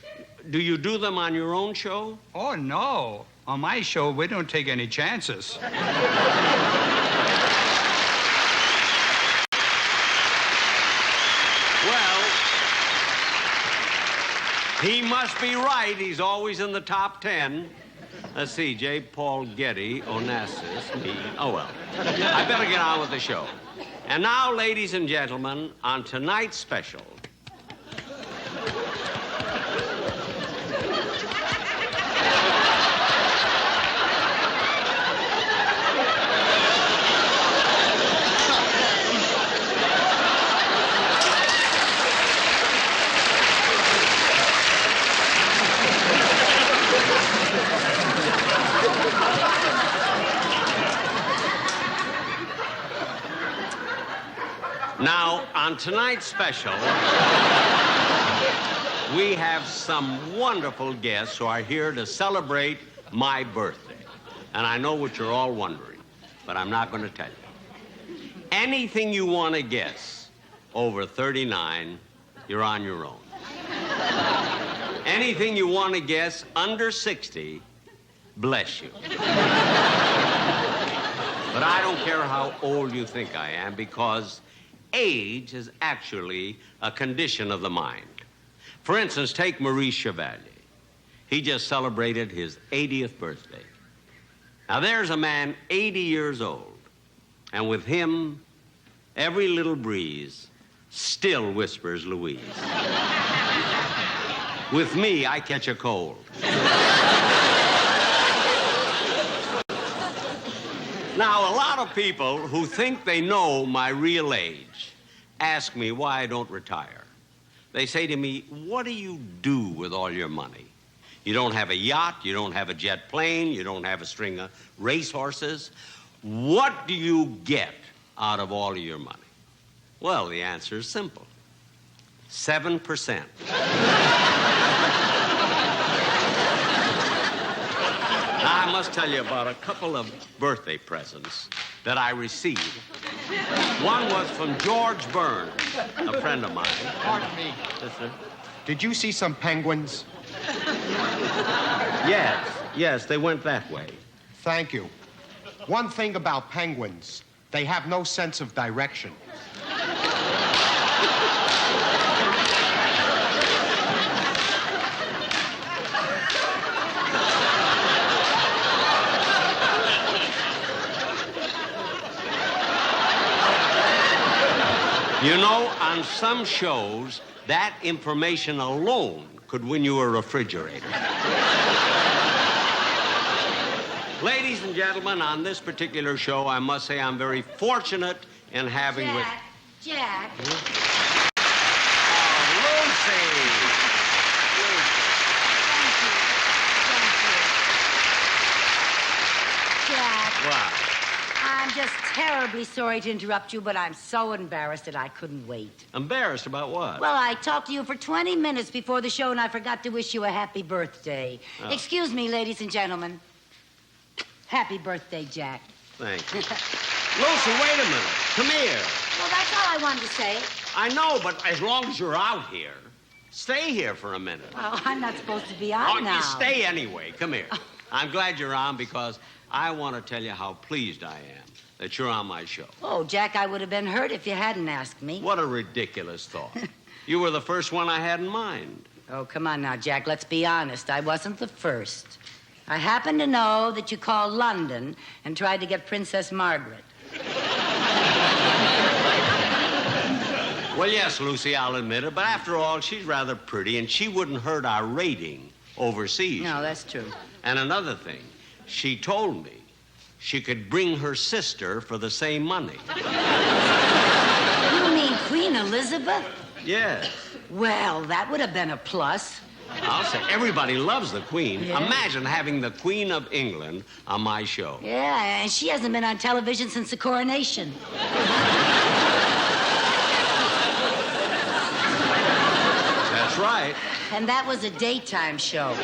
Do you do them on your own show? Oh, no. On my show, we don't take any chances. Well, he must be right. He's always in the top 10. Let's see, J. Paul Getty, Onassis, me. Oh, well. I better get on with the show. And now, ladies and gentlemen, on tonight's special. Now, on tonight's special, we have some wonderful guests who are here to celebrate my birthday. And I know what you're all wondering, but I'm not going to tell you. Anything you want to guess over 39, you're on your own. Anything you want to guess under 60, bless you. But I don't care how old you think I am, because age is actually a condition of the mind. For instance, take Maurice Chevalier. He just celebrated his 80th birthday. Now, there's a man 80 years old, and with him, every little breeze still whispers Louise. With me, I catch a cold. Now, a lot of people who think they know my real age ask me why I don't retire. They say to me, what do you do with all your money? You don't have a yacht, you don't have a jet plane, you don't have a string of racehorses. What do you get out of all of your money? Well, the answer is simple. 7%. Now, I must tell you about a couple of birthday presents that I received. One was from George Burns, a friend of mine. Pardon me. Yes, sir. Did you see some penguins? Yes, they went that way. Thank you. One thing about penguins, they have no sense of direction. You know, on some shows, that information alone could win you a refrigerator. Ladies and gentlemen, on this particular show, I must say I'm very fortunate in having Jack. Oh, Lucy! Jack. What? I'm just terribly sorry to interrupt you, but I'm so embarrassed that I couldn't wait. Embarrassed about what? Well, I talked to you for 20 minutes before the show, and I forgot to wish you a happy birthday. Oh. Excuse me, ladies and gentlemen. Happy birthday, Jack. Thank you. Lucy, wait a minute. Come here. Well, that's all I wanted to say. I know, but as long as you're out here, stay here for a minute. Well, I'm not supposed to be on now. You stay anyway. Come here. I'm glad you're on because I want to tell you how pleased I am that you're on my show. Oh, Jack, I would have been hurt if you hadn't asked me. What a ridiculous thought. You were the first one I had in mind. Oh, come on now, Jack. Let's be honest. I wasn't the first. I happen to know that you called London and tried to get Princess Margaret. Well, yes, Lucy, I'll admit it. But after all, she's rather pretty, and she wouldn't hurt our rating overseas. No, that's true. And another thing, she told me she could bring her sister for the same money. You mean Queen Elizabeth? Yes. Well, that would have been a plus. I'll say, everybody loves the Queen. Yeah. Imagine having the Queen of England on my show. Yeah, and she hasn't been on television since the coronation. That's right. And that was a daytime show.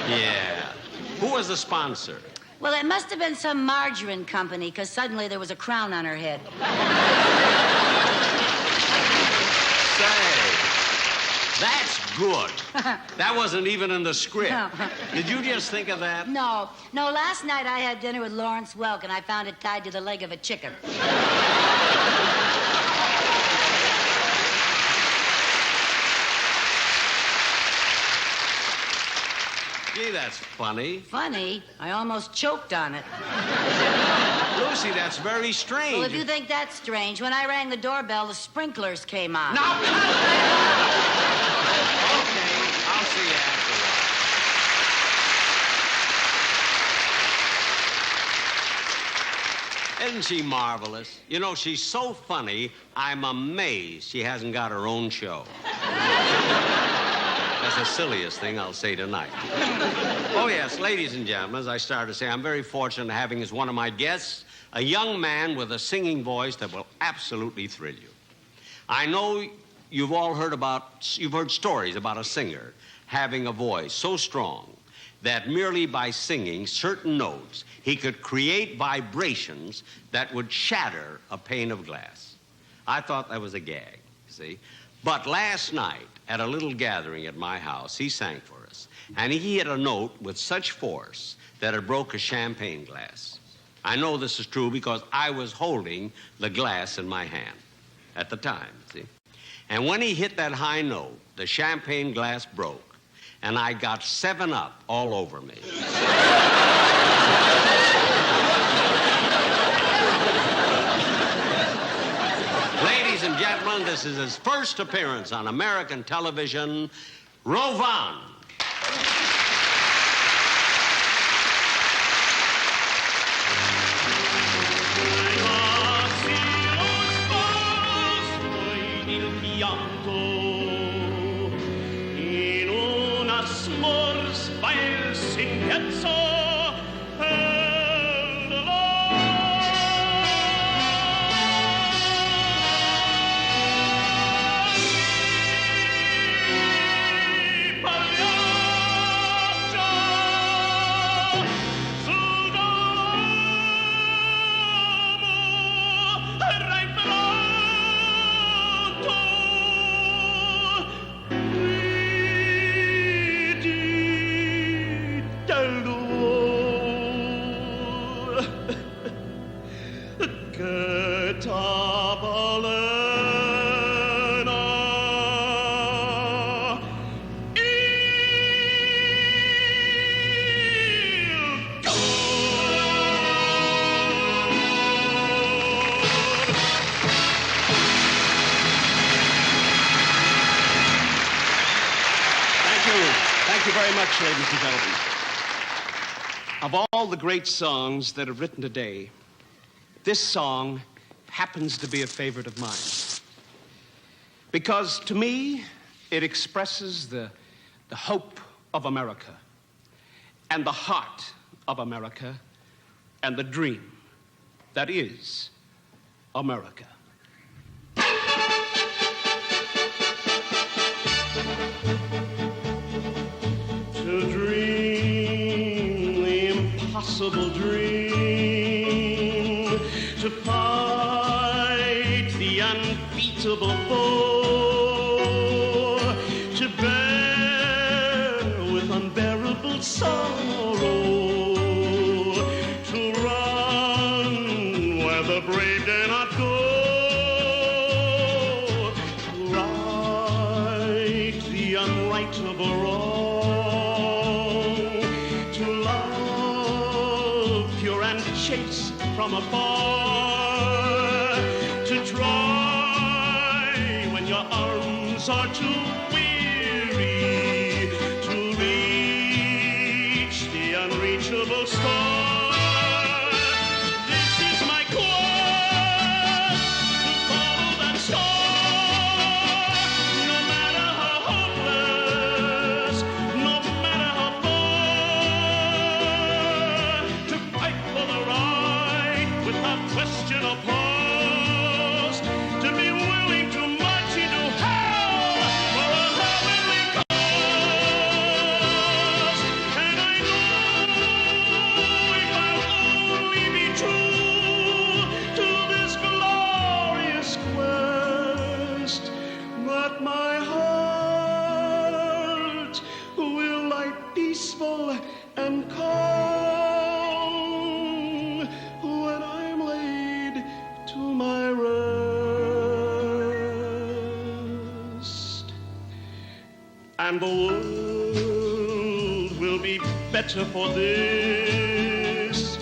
Yeah. Who was the sponsor? Well, it must have been some margarine company, because suddenly there was a crown on her head. Say, that's good. That wasn't even in the script. No. Did you just think of that? No, last night I had dinner with Lawrence Welk, and I found it tied to the leg of a chicken. Gee, that's funny. Funny? I almost choked on it. Lucy, that's very strange. Well, if you think that's strange, when I rang the doorbell, the sprinklers came on. Now, okay, I'll see you afterwards. Isn't she marvelous? You know, she's so funny, I'm amazed she hasn't got her own show. That's the silliest thing I'll say tonight. Oh, yes, ladies and gentlemen, as I started to say, I'm very fortunate having as one of my guests a young man with a singing voice that will absolutely thrill you. I know you've heard stories about a singer having a voice so strong that merely by singing certain notes, he could create vibrations that would shatter a pane of glass. I thought that was a gag, see? But last night, at a little gathering at my house, he sang for us, and he hit a note with such force that it broke a champagne glass. I know this is true because I was holding the glass in my hand at the time, see? And when he hit that high note, the champagne glass broke, and I got 7-Up all over me. Ladies and gentlemen, this is his first appearance on American television, Rovan. Ladies and gentlemen, of all the great songs that are written today, this song happens to be a favorite of mine. Because to me, it expresses the hope of America, and the heart of America, and the dream that is America. Impossible dream to fight the unbeatable foe, to bear with unbearable sorrow, to run where the brave dare not go, to right the unrightable wrong. Chase from afar, to try when your arms are too weary, to reach the unreachable star. This is my quest, to follow that star, no matter how hopeless, no matter how far, to fight for the right without question or pause, to be willing to march into hell for a heavenly cause. And I know if I'll only be true to this glorious quest, that my heart will lie peaceful and calm when I'm laid to my rest. And the world will be better for this,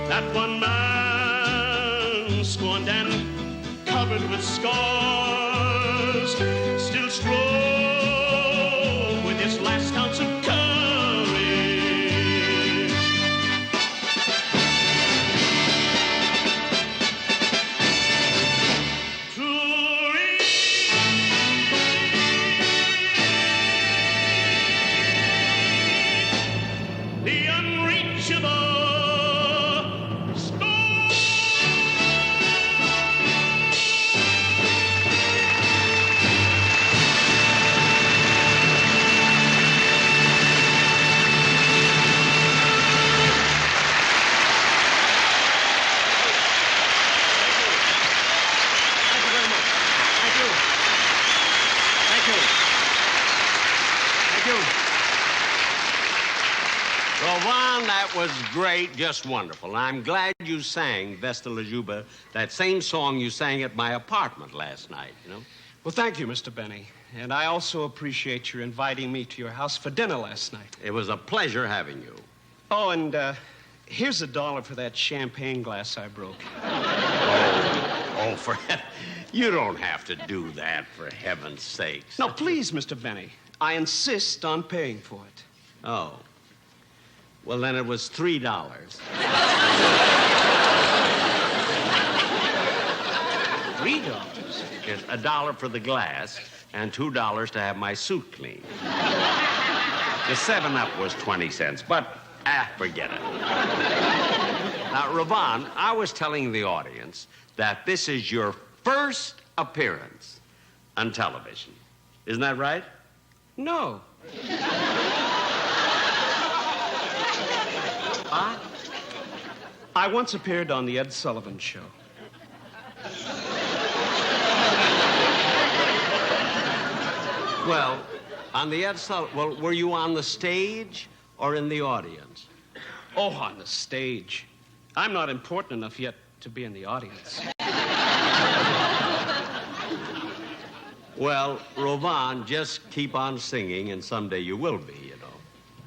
that one man scorned and covered with scars, still strong with his last ounce of courage. The unreachable Rowan, that was great, just wonderful. I'm glad you sang Vesta La Juba, that same song you sang at my apartment last night, you know? Well, thank you, Mr. Benny. And I also appreciate your inviting me to your house for dinner last night. It was a pleasure having you. Oh, and here's $1 for that champagne glass I broke. Oh, you don't have to do that, for heaven's sakes. No, please, Mr. Benny. I insist on paying for it. Oh. Well, then it was $3. $3? It's $1 for the glass and $2 to have my suit cleaned. The 7-Up was 20 cents, but forget it. Now, Rowan, I was telling the audience that this is your first appearance on television. Isn't that right? No. I once appeared on the Ed Sullivan Show. Well, on the Ed Sullivan, well, were you on the stage or in the audience? Oh, on the stage. I'm not important enough yet to be in the audience. Well, Rowan, just keep on singing, and someday you will be, you know.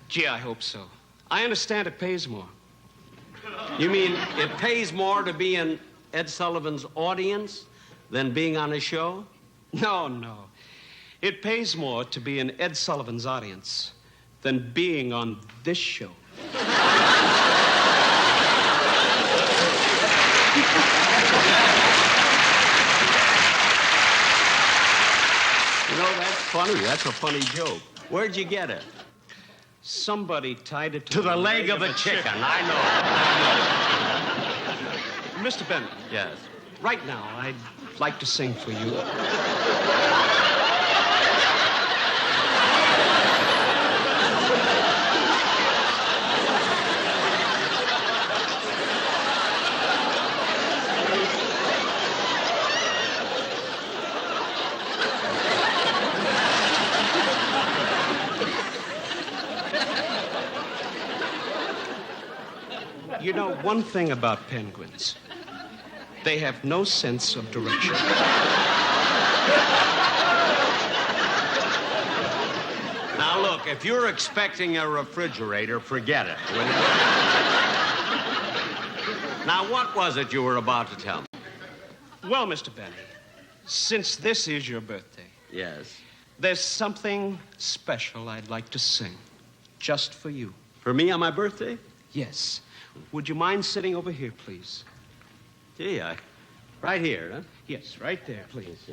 Gee, I hope so. I understand it pays more. You mean it pays more to be in Ed Sullivan's audience than being on a show? No. It pays more to be in Ed Sullivan's audience than being on this show. You know, that's funny. That's a funny joke. Where'd you get it? Somebody tied it to the leg of a chicken. I know. Mr. Benny. Yes. Right now, I'd like to sing for you. You know, one thing about penguins, they have no sense of direction. Now, look, if you're expecting a refrigerator, forget it. Now, what was it you were about to tell me? Well, Mr. Benny, since this is your birthday, yes, there's something special I'd like to sing, just for you. For me on my birthday? Yes. Would you mind sitting over here, please? Gee, right here, huh? Yes, right there, please.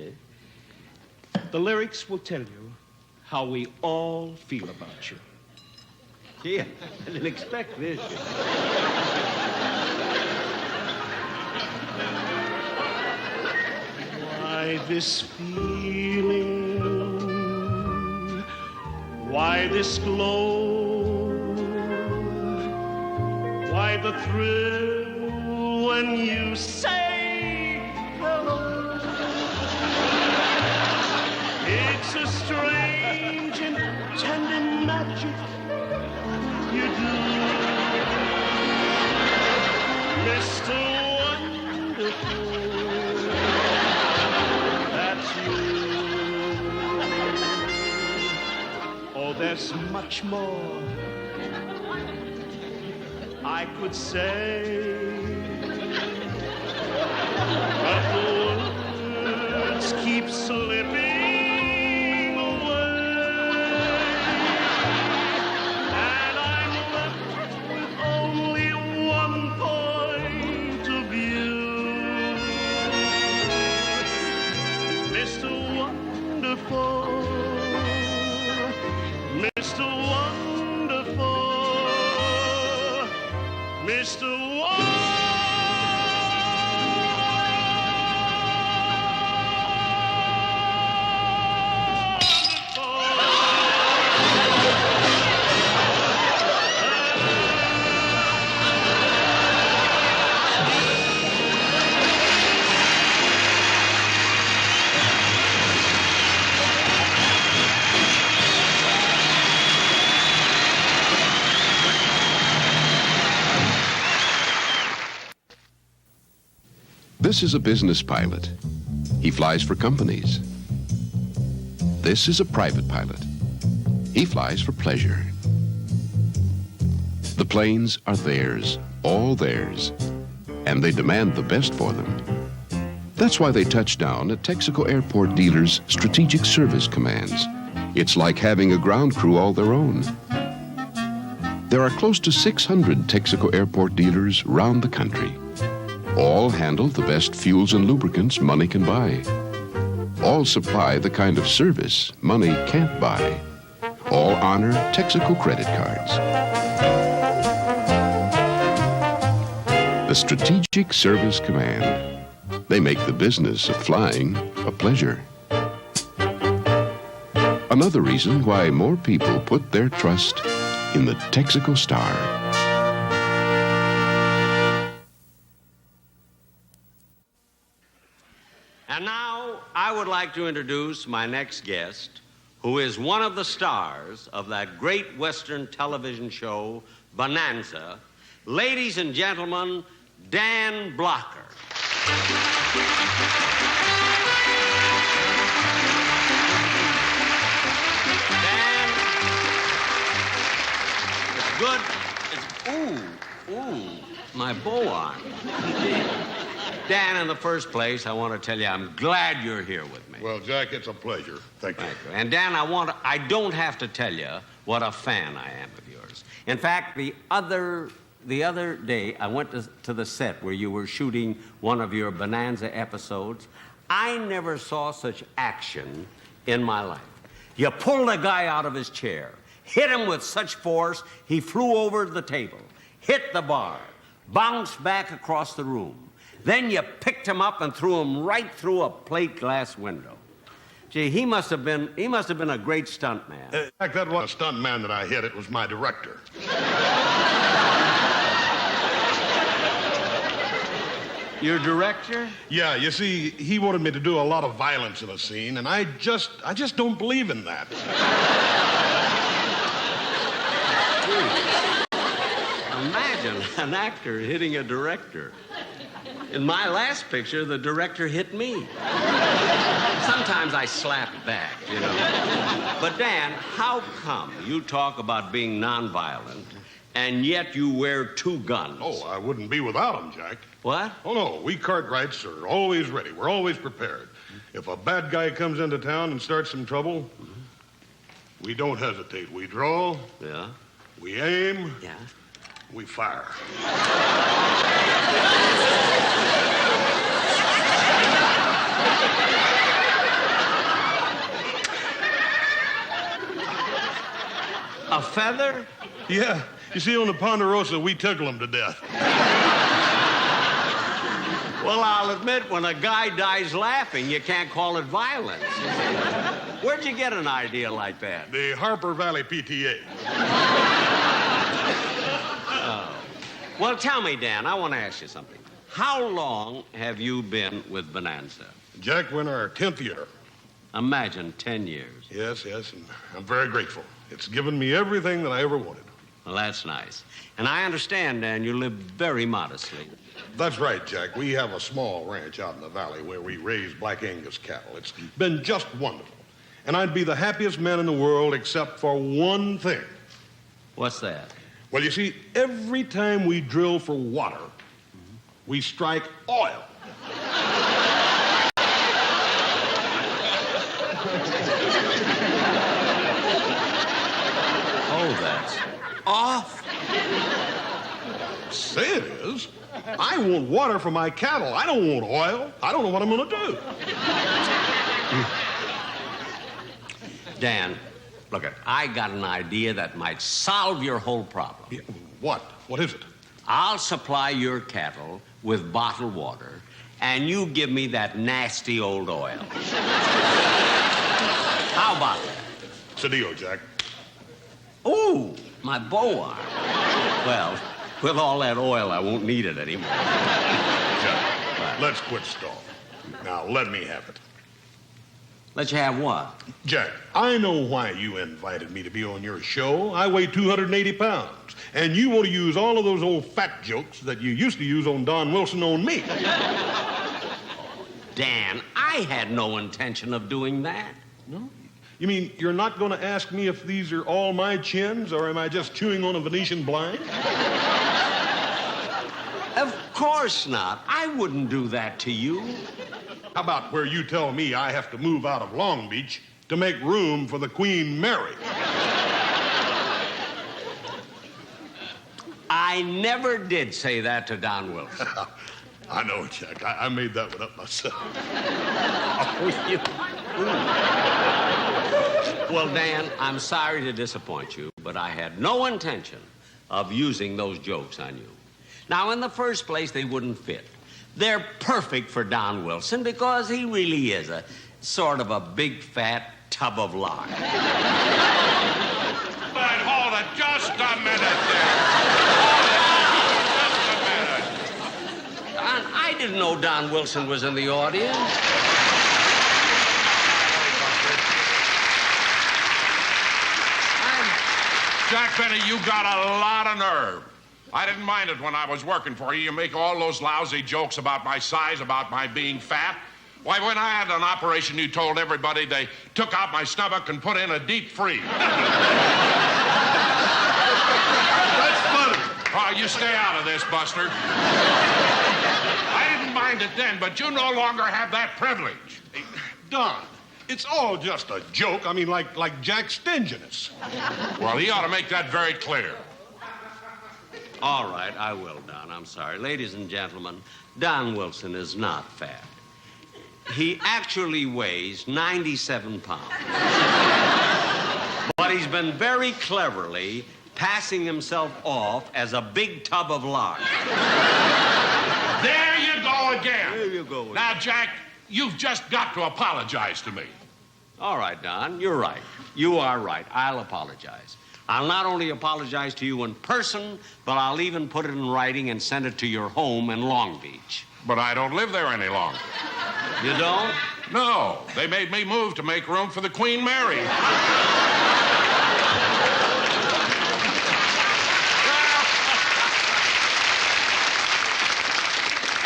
The lyrics will tell you how we all feel about you. Gee, I didn't expect this. Why this feeling? Why this glow? Why the thrill when you say hello? It's a strange and tender magic you do, Mr. Wonderful. That's you. Oh, there's much more I could say, but the words keep slipping away, and I'm left with only one point of view. Mr. Wonderful, Mr. Wonderful, Mr. This is a business pilot. He flies for companies. This is a private pilot. He flies for pleasure. The planes are theirs, all theirs, and they demand the best for them. That's why they touch down at Texaco Airport dealers' strategic service commands. It's like having a ground crew all their own. There are close to 600 Texaco Airport dealers round the country. All handle the best fuels and lubricants money can buy. All supply the kind of service money can't buy. All honor Texaco credit cards. The Strategic Service Command. They make the business of flying a pleasure. Another reason why more people put their trust in the Texaco Star. And now, I would like to introduce my next guest, who is one of the stars of that great Western television show, Bonanza. Ladies and gentlemen, Dan Blocker. Dan, it's good. Ooh, my bow on. Dan, in the first place, I want to tell you I'm glad you're here with me. Well, Jack, it's a pleasure. Thank you. And Dan, I don't have to tell you what a fan I am of yours. In fact, the other day, I went to the set where you were shooting one of your Bonanza episodes. I never saw such action in my life. You pulled a guy out of his chair, hit him with such force, he flew over the table, hit the bar, bounced back across the room. Then you picked him up and threw him right through a plate glass window. Gee, he must have been a great stunt man. In fact, that wasn't a stunt man that I hit. It was my director. Your director? Yeah, you see, he wanted me to do a lot of violence in a scene, and I just don't believe in that. Imagine an actor hitting a director. In my last picture, the director hit me. Sometimes I slap back, you know. But Dan, how come you talk about being nonviolent, and yet you wear two guns? Oh, I wouldn't be without them, Jack. What? Oh, no, we Cartwrights are always ready. We're always prepared. If a bad guy comes into town and starts some trouble, we don't hesitate. We draw. Yeah. We aim. Yeah. We fire. A feather? Yeah. You see, on the Ponderosa, we tickle them to death. Well, I'll admit, when a guy dies laughing, you can't call it violence. Where'd you get an idea like that? The Harper Valley PTA. Oh. Well, tell me, Dan, I want to ask you something. How long have you been with Bonanza? Jack, we're in our 10th year. Imagine 10 years. Yes, and I'm very grateful. It's given me everything that I ever wanted. Well, that's nice. And I understand, Dan, you live very modestly. That's right, Jack. We have a small ranch out in the valley where we raise Black Angus cattle. It's been just wonderful. And I'd be the happiest man in the world except for one thing. What's that? Well, you see, every time we drill for water, we strike oil. Oh, that's off. Say it is. I want water for my cattle. I don't want oil. I don't know what I'm going to do. Dan, look it, I got an idea that might solve your whole problem. Yeah, what? What is it? I'll supply your cattle with bottled water, and you give me that nasty old oil. How about it? It's a deal, Jack. Ooh, my bow arm. Well, with all that oil, I won't need it anymore. Jack, let's quit stalling. Now, let me have it. Let you have what? Jack, I know why you invited me to be on your show. I weigh 280 pounds, and you want to use all of those old fat jokes that you used to use on Don Wilson on me. Dan, I had no intention of doing that. No? You mean you're not going to ask me if these are all my chins, or am I just chewing on a Venetian blind? Of course not. I wouldn't do that to you. How about where you tell me I have to move out of Long Beach to make room for the Queen Mary? I never did say that to Don Wilson. I know, Jack. I made that one up myself. Oh, you... Well, Dan, I'm sorry to disappoint you, but I had no intention of using those jokes on you. Now, in the first place, they wouldn't fit. They're perfect for Don Wilson because he really is a sort of a big, fat tub of lard. But hold it just a minute there. Don, I didn't know Don Wilson was in the audience. Jack Benny, you got a lot of nerve. I didn't mind it when I was working for you. You make all those lousy jokes about my size, about my being fat. Why, when I had an operation, you told everybody they took out my stomach and put in a deep freeze. That's funny. Oh, you stay out of this, Buster. I didn't mind it then, but you no longer have that privilege. Hey, Don, it's all just a joke. I mean, like Jack's stinginess. Well, he ought to make that very clear. All right, I will, Don. I'm sorry. Ladies and gentlemen, Don Wilson is not fat. He actually weighs 97 pounds. But he's been very cleverly passing himself off as a big tub of lard. There you go again. There you go again. Now, Jack, you've just got to apologize to me. All right, Don, you're right. You are right. I'll apologize. I'll not only apologize to you in person, but I'll even put it in writing and send it to your home in Long Beach. But I don't live there any longer. You don't? No. They made me move to make room for the Queen Mary.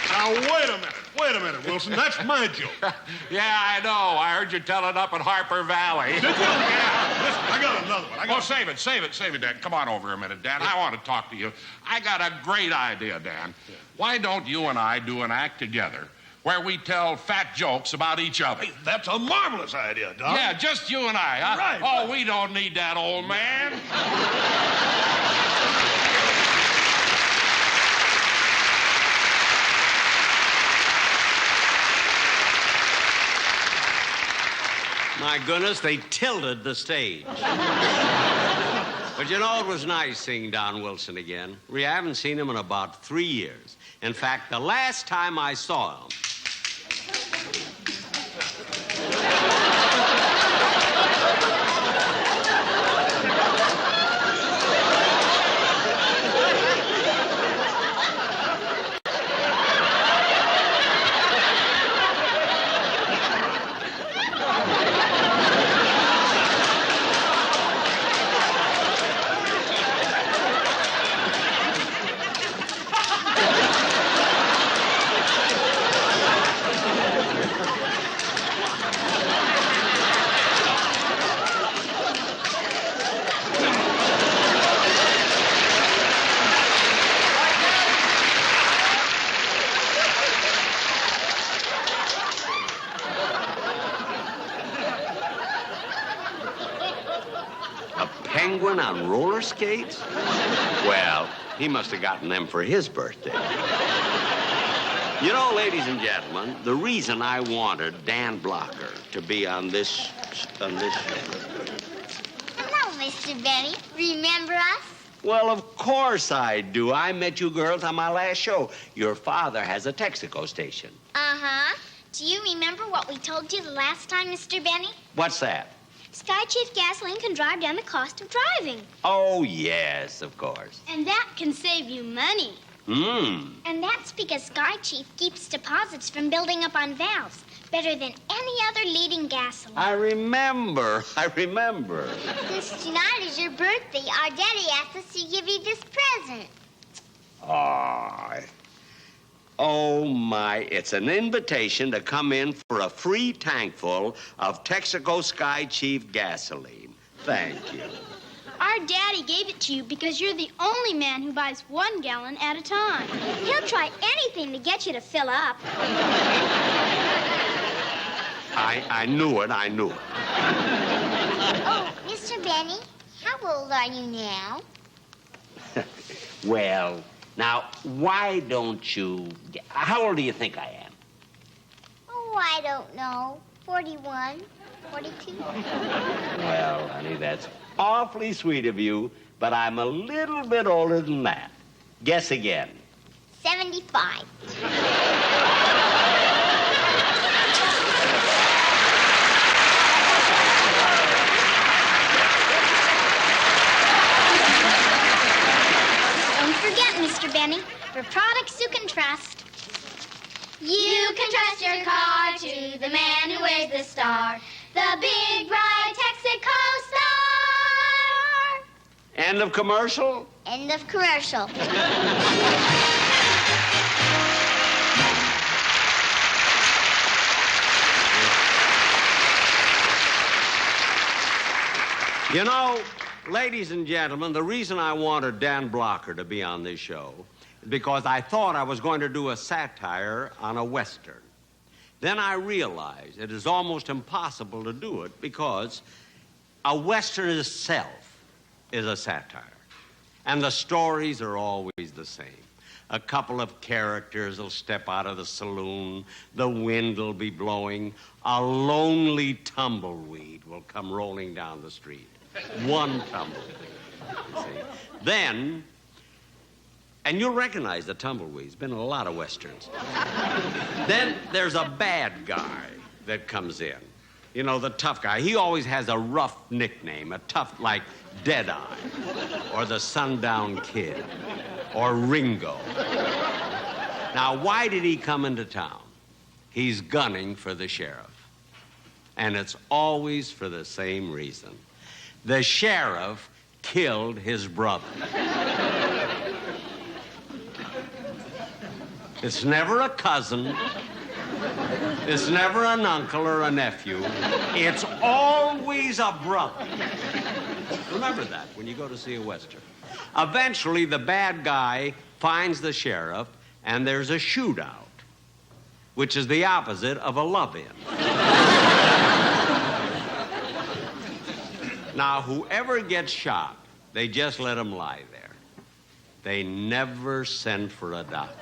Now, wait a minute. Wait a minute, Wilson. That's my joke. Yeah, I know. I heard you tell it up at Harper Valley. Did you? Yeah. Listen, I got another one. Save it, Dan. Come on over a minute, Dan. I want to talk to you. I got a great idea, Dan. Yeah. Why don't you and I do an act together where we tell fat jokes about each other? Hey, that's a marvelous idea, Doc. Yeah, just you and I. Huh? Right. Oh, we don't need that old man. My goodness, they tilted the stage. But you know, it was nice seeing Don Wilson again. I haven't seen him in about 3 years. In fact, the last time I saw him... penguin on roller skates? Well, he must have gotten them for his birthday. You know, ladies and gentlemen, the reason I wanted Dan Blocker to be on this show. Hello, Mr. Benny. Remember us? Well, of course I do. I met you girls on my last show. Your father has a Texaco station. Uh-huh. Do you remember what we told you the last time, Mr. Benny? What's that? Sky Chief gasoline can drive down the cost of driving. Oh, yes, of course. And that can save you money. And that's because Sky Chief keeps deposits from building up on valves better than any other leading gasoline. I remember. Since tonight is your birthday, our daddy asked us to give you this present. Oh, my. It's an invitation to come in for a free tankful of Texaco Sky Chief gasoline. Thank you. Our daddy gave it to you because you're the only man who buys 1 gallon at a time. He'll try anything to get you to fill up. I knew it. Oh, Mr. Benny, how old are you now? Well, now, why don't you... How old do you think I am? Oh, I don't know. 41, 42. Well, honey, that's awfully sweet of you, but I'm a little bit older than that. Guess again. 75. Don't forget, Mr. Benny, for products you can trust. You can trust your car to the man who wears the star, the big, bright Texaco star. End of commercial? End of commercial. You know, ladies and gentlemen, the reason I wanted Dan Blocker to be on this show is because I thought I was going to do a satire on a Western. Then I realized it is almost impossible to do it because a Western itself is a satire. And the stories are always the same. A couple of characters will step out of the saloon, the wind will be blowing, a lonely tumbleweed will come rolling down the street. One tumbleweed, you see. Then, and you'll recognize the tumbleweed. It's been in a lot of Westerns. Then there's a bad guy that comes in. You know, the tough guy. He always has a rough nickname, a tough, like Deadeye, or the Sundown Kid, or Ringo. Now, why did he come into town? He's gunning for the sheriff. And it's always for the same reason. The sheriff killed his brother. It's never a cousin. It's never an uncle or a nephew. It's always a brother. Remember that when you go to see a Western. Eventually, the bad guy finds the sheriff, and there's a shootout, which is the opposite of a love-in. Now, whoever gets shot, they just let him lie there. They never send for a doctor.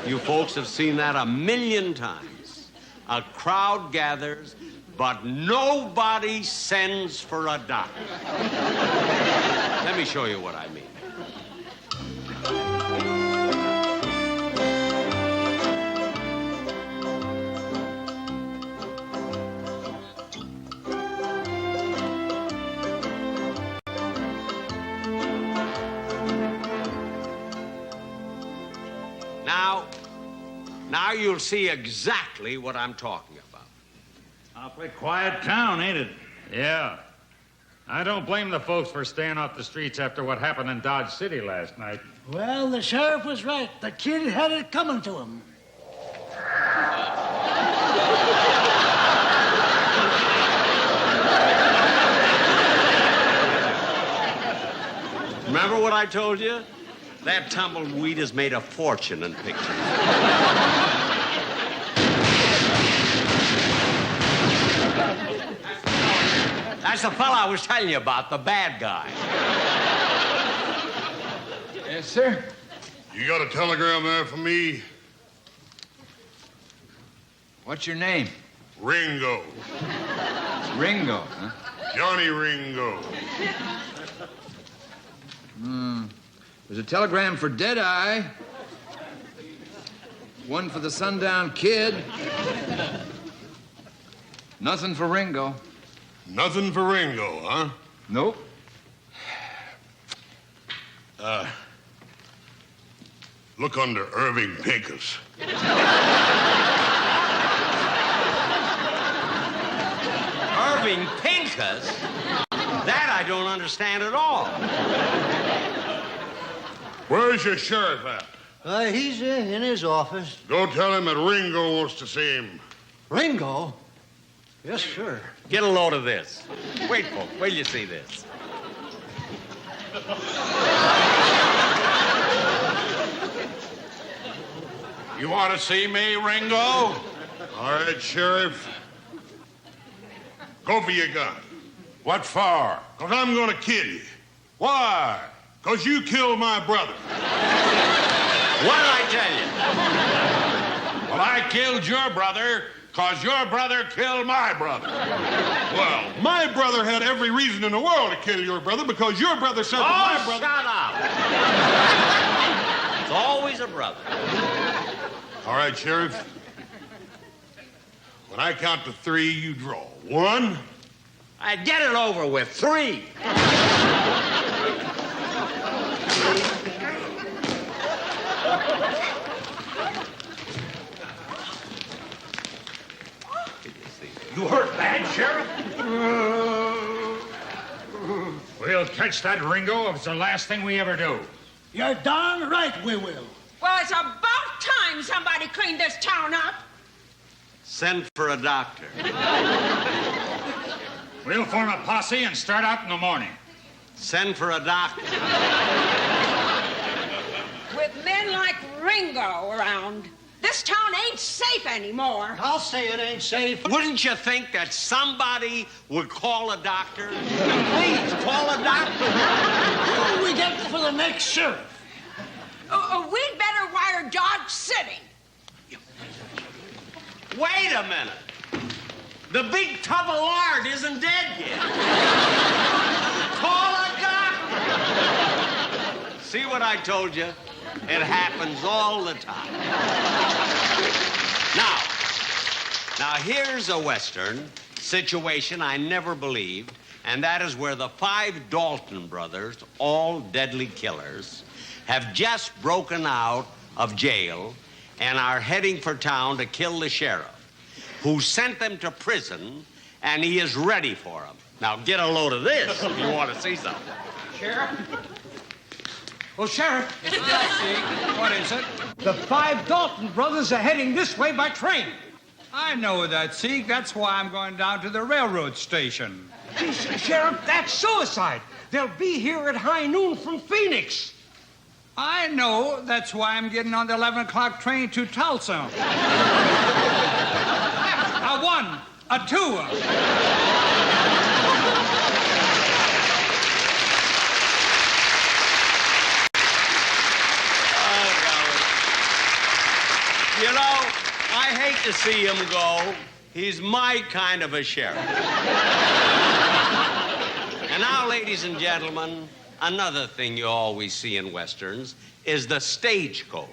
You folks have seen that 1,000,000 times. A crowd gathers, but nobody sends for a doctor. Let me show you what I mean. Now you'll see exactly what I'm talking about. Awfully quiet town, ain't it? Yeah. I don't blame the folks for staying off the streets after what happened in Dodge City last night. Well, the sheriff was right. The kid had it coming to him. Remember what I told you? That tumbleweed has made a fortune in pictures. That's the fella I was telling you about, the bad guy. Yes, sir. You got a telegram there for me? What's your name? Ringo. Ringo, huh? Johnny Ringo. There's a telegram for Deadeye. One for the Sundown Kid. Nothing for Ringo. Nothing for Ringo, huh? Nope. Look under Irving Pincus. Irving Pincus? That I don't understand at all. Where's your sheriff at? He's in his office. Go tell him that Ringo wants to see him. Ringo? Yes, sir. Get a load of this. Wait, folks, wait till you see this. You want to see me, Ringo? All right, Sheriff. Go for your gun. What for? Because I'm going to kill you. Why? Because you killed my brother. What did I tell you? Well, I killed your brother because your brother killed my brother. Well, my brother had every reason in the world to kill your brother because your brother said that my brother... Shut up. It's always a brother. All right, Sheriff. When I count to 3, you draw. 1. I get it over with. 3. You hurt bad, Sheriff? We'll catch that Ringo if it's the last thing we ever do. You're darn right we will. Well, it's about time somebody cleaned this town up. Send for a doctor. We'll form a posse and start out in the morning. Send for a doctor. With men like Ringo around, this town ain't safe anymore. I'll say it ain't safe. Wouldn't you think that somebody would call a doctor? Please, call a doctor. What do we get for the next sheriff? We'd better wire Dodge City. Wait a minute. The big tub of lard isn't dead yet. Call a doctor. See what I told you? It happens all the time. Now here's a Western situation I never believed, and that is where the 5 Dalton brothers, all deadly killers, have just broken out of jail and are heading for town to kill the sheriff, who sent them to prison, and he is ready for them. Now, get a load of this if you want to see something. Sheriff? Well, Sheriff. What is it? The 5 Dalton brothers are heading this way by train. I know that, Zeke. That's why I'm going down to the railroad station. Sheriff, that's suicide. They'll be here at high noon from Phoenix. I know. That's why I'm getting on the 11 o'clock train to Tulsa. A 1, a 2. You know, I hate to see him go. He's my kind of a sheriff. And now, ladies and gentlemen, another thing you always see in Westerns is the stagecoach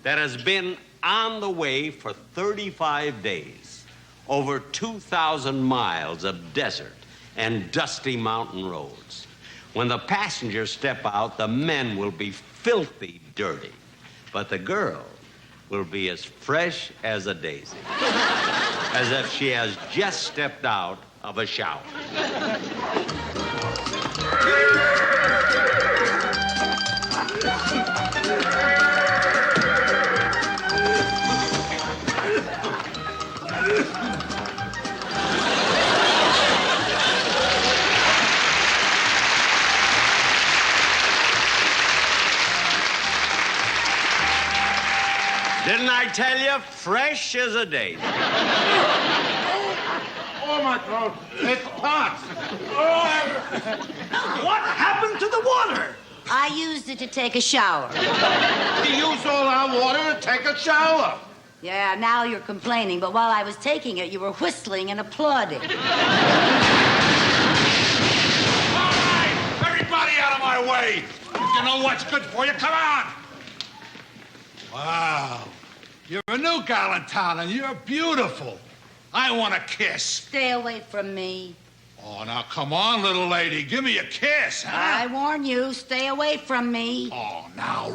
that has been on the way for 35 days, over 2,000 miles of desert and dusty mountain roads. When the passengers step out, the men will be filthy dirty, but the girl will be as fresh as a daisy, as if she has just stepped out of a shower. Didn't I tell you, fresh as a daisy? Oh, my my throat. It's hot. What happened to the water? I used it to take a shower. You used all our water to take a shower. Yeah, now you're complaining, but while I was taking it, you were whistling and applauding. All right, everybody out of my way. You know what's good for you. Come on. Wow. You're a new gal in town, and you're beautiful. I want a kiss. Stay away from me. Oh, now, come on, little lady. Give me a kiss, huh? I warn you, stay away from me. Oh, now,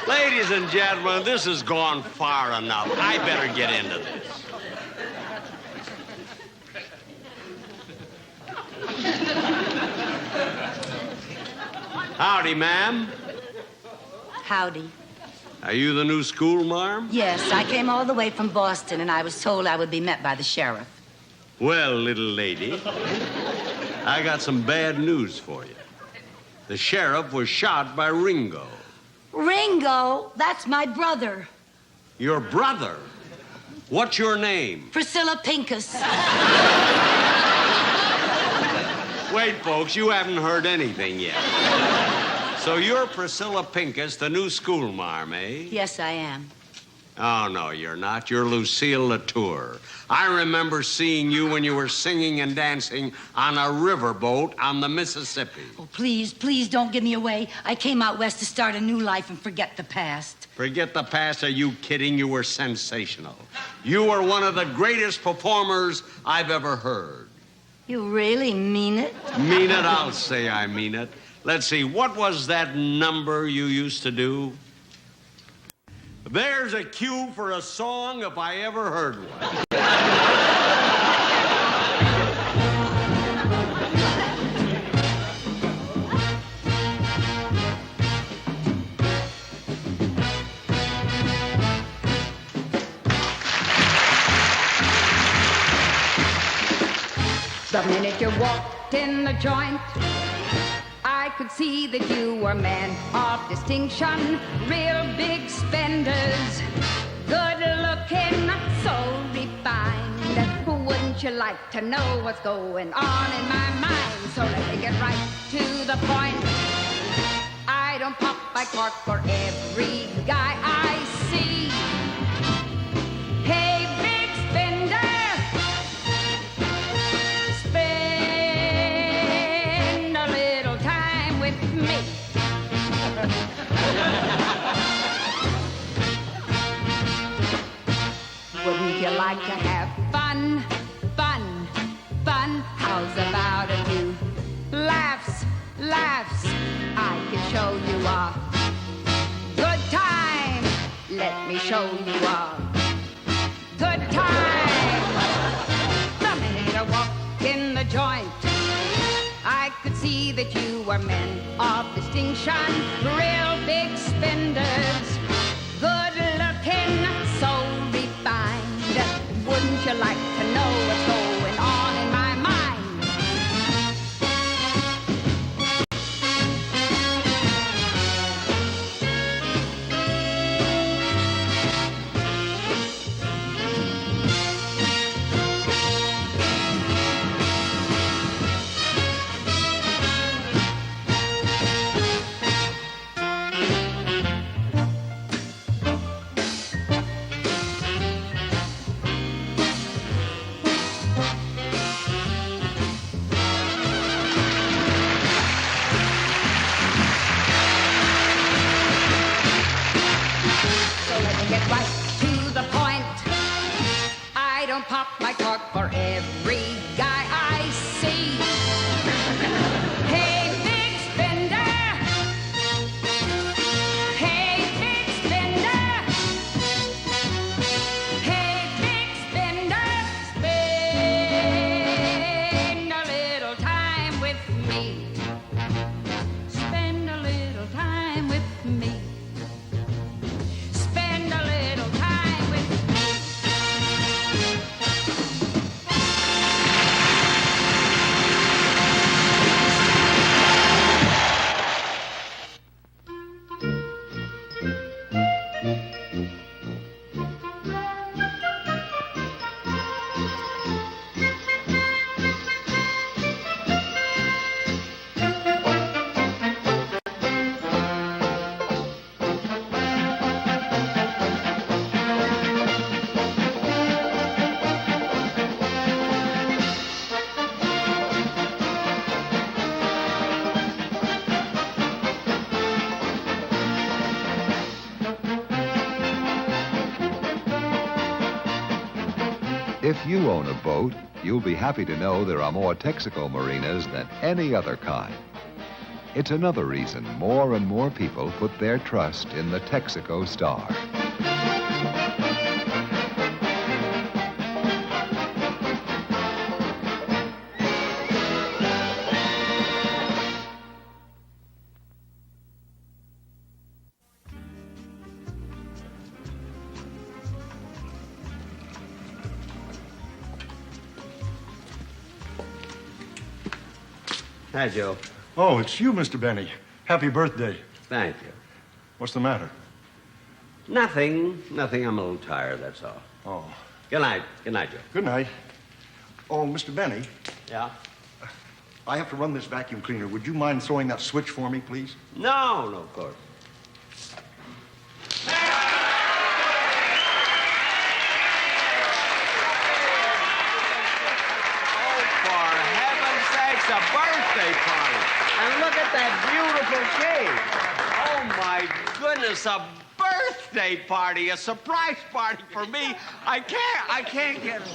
Ladies and gentlemen, this has gone far enough. I better get into this. Howdy, ma'am. Howdy. Are you the new school marm? Yes, I came all the way from Boston, and I was told I would be met by the sheriff. Well, little lady, I got some bad news for you. The sheriff was shot by Ringo. Ringo? That's my brother. Your brother? What's your name? Priscilla Pincus. Wait, folks, you haven't heard anything yet. So you're Priscilla Pincus, the new school marm, eh? Yes, I am. Oh, no, you're not. You're Lucille Latour. I remember seeing you when you were singing and dancing on a riverboat on the Mississippi. Oh, please, please don't give me away. I came out west to start a new life and forget the past. Forget the past? Are you kidding? You were sensational. You were one of the greatest performers I've ever heard. You really mean it? Mean it? I'll say I mean it. Let's see, what was that number you used to do? There's a cue for a song if I ever heard one. The minute you walked in the joint, I could see that you were men of distinction, real big spenders, good looking, so refined. Wouldn't you like to know what's going on in my mind? So let me get right to the point. I don't pop my cork for every guy I see. Hey, big spender, spend a little time with me. Wouldn't you like to have fun, fun, fun? How's about a few laughs, laughs? I can show you a good time. Let me show you a good time. The minute you walk in the joint, I could see that you were men of distinction, real big spenders, good looking, so refined. Wouldn't you like to know what's going on in my mind? Get right to the point. I don't pop my cork for every guy I see. Hey, big spender. Hey, big spender. Hey, big spender. Spend a little time with me. Spend a little time with me. Spend a little time with me. If you own a boat, you'll be happy to know there are more Texaco marinas than any other kind. It's another reason more and more people put their trust in the Texaco Star. Hi, Joe. Oh, it's you, Mr. Benny. Happy birthday. Thank you. What's the matter? Nothing. I'm a little tired, that's all. Oh. Good night. Good night, Joe. Good night. Oh, Mr. Benny, Yeah? I have to run this vacuum cleaner. Would you mind throwing that switch for me, please? No, of course. A birthday party. And look at that beautiful cake. Oh, my goodness, a birthday party, a surprise party for me. I can't get it.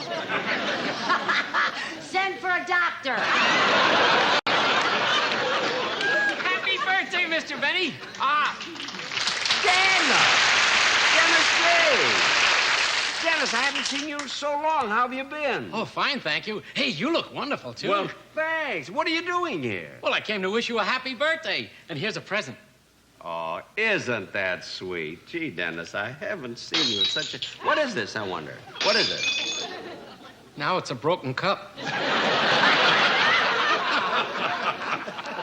Send for a doctor. Happy birthday, Mr. Benny. Dennis, I haven't seen you in so long. How have you been? Oh, fine, thank you. Hey, you look wonderful, too. Well, thanks. What are you doing here? Well, I came to wish you a happy birthday, and here's a present. Oh, isn't that sweet? Gee, Dennis, I haven't seen you in such a... What is this, I wonder? What is it? Now it's a broken cup.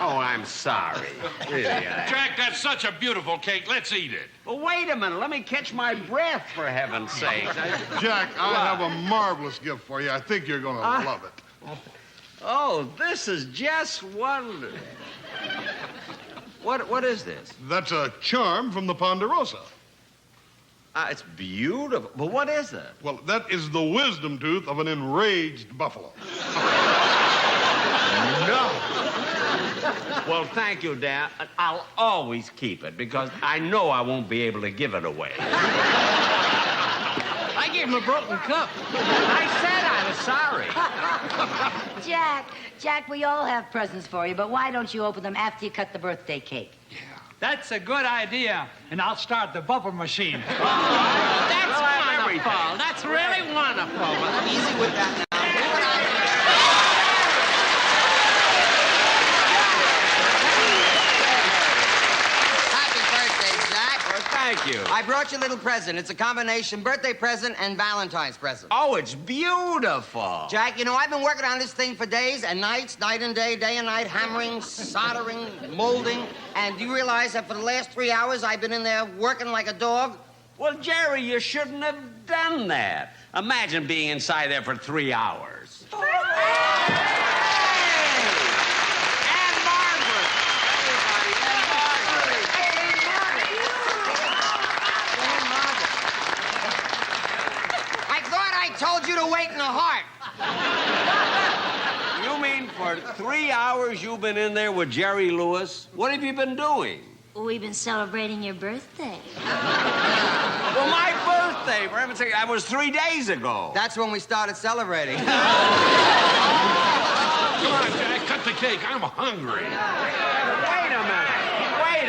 Oh, I'm sorry. Really, Jack, that's such a beautiful cake. Let's eat it. Well, wait a minute. Let me catch my breath, for heaven's sake. Jack, I have a marvelous gift for you. I think you're going to love it. Oh, this is just wonderful. What is this? That's a charm from the Ponderosa. It's beautiful. But what is it? Well, that is the wisdom tooth of an enraged buffalo. No. Well, thank you, Dan. I'll always keep it because I know I won't be able to give it away. I gave him a broken cup. I said I was sorry. Jack, we all have presents for you, but why don't you open them after you cut the birthday cake? That's a good idea, and I'll start the bubble machine. That's wonderful. That's really wonderful. Easy with that now. Thank you. I brought you a little present. It's a combination birthday present and Valentine's present. Oh, it's beautiful. Jack, you know, I've been working on this thing for days and nights, night and day and night, hammering, soldering, molding. And do you realize that for the last 3 hours I've been in there working like a dog? Well, Jerry, you shouldn't have done that. Imagine being inside there for 3 hours. I told you to wait in the heart. You mean for 3 hours you've been in there with Jerry Lewis? What have you been doing? We've been celebrating your birthday. Well, my birthday, for heaven's sake, that was 3 days ago. That's when we started celebrating. Come on, Jack, cut the cake. I'm hungry. Wait a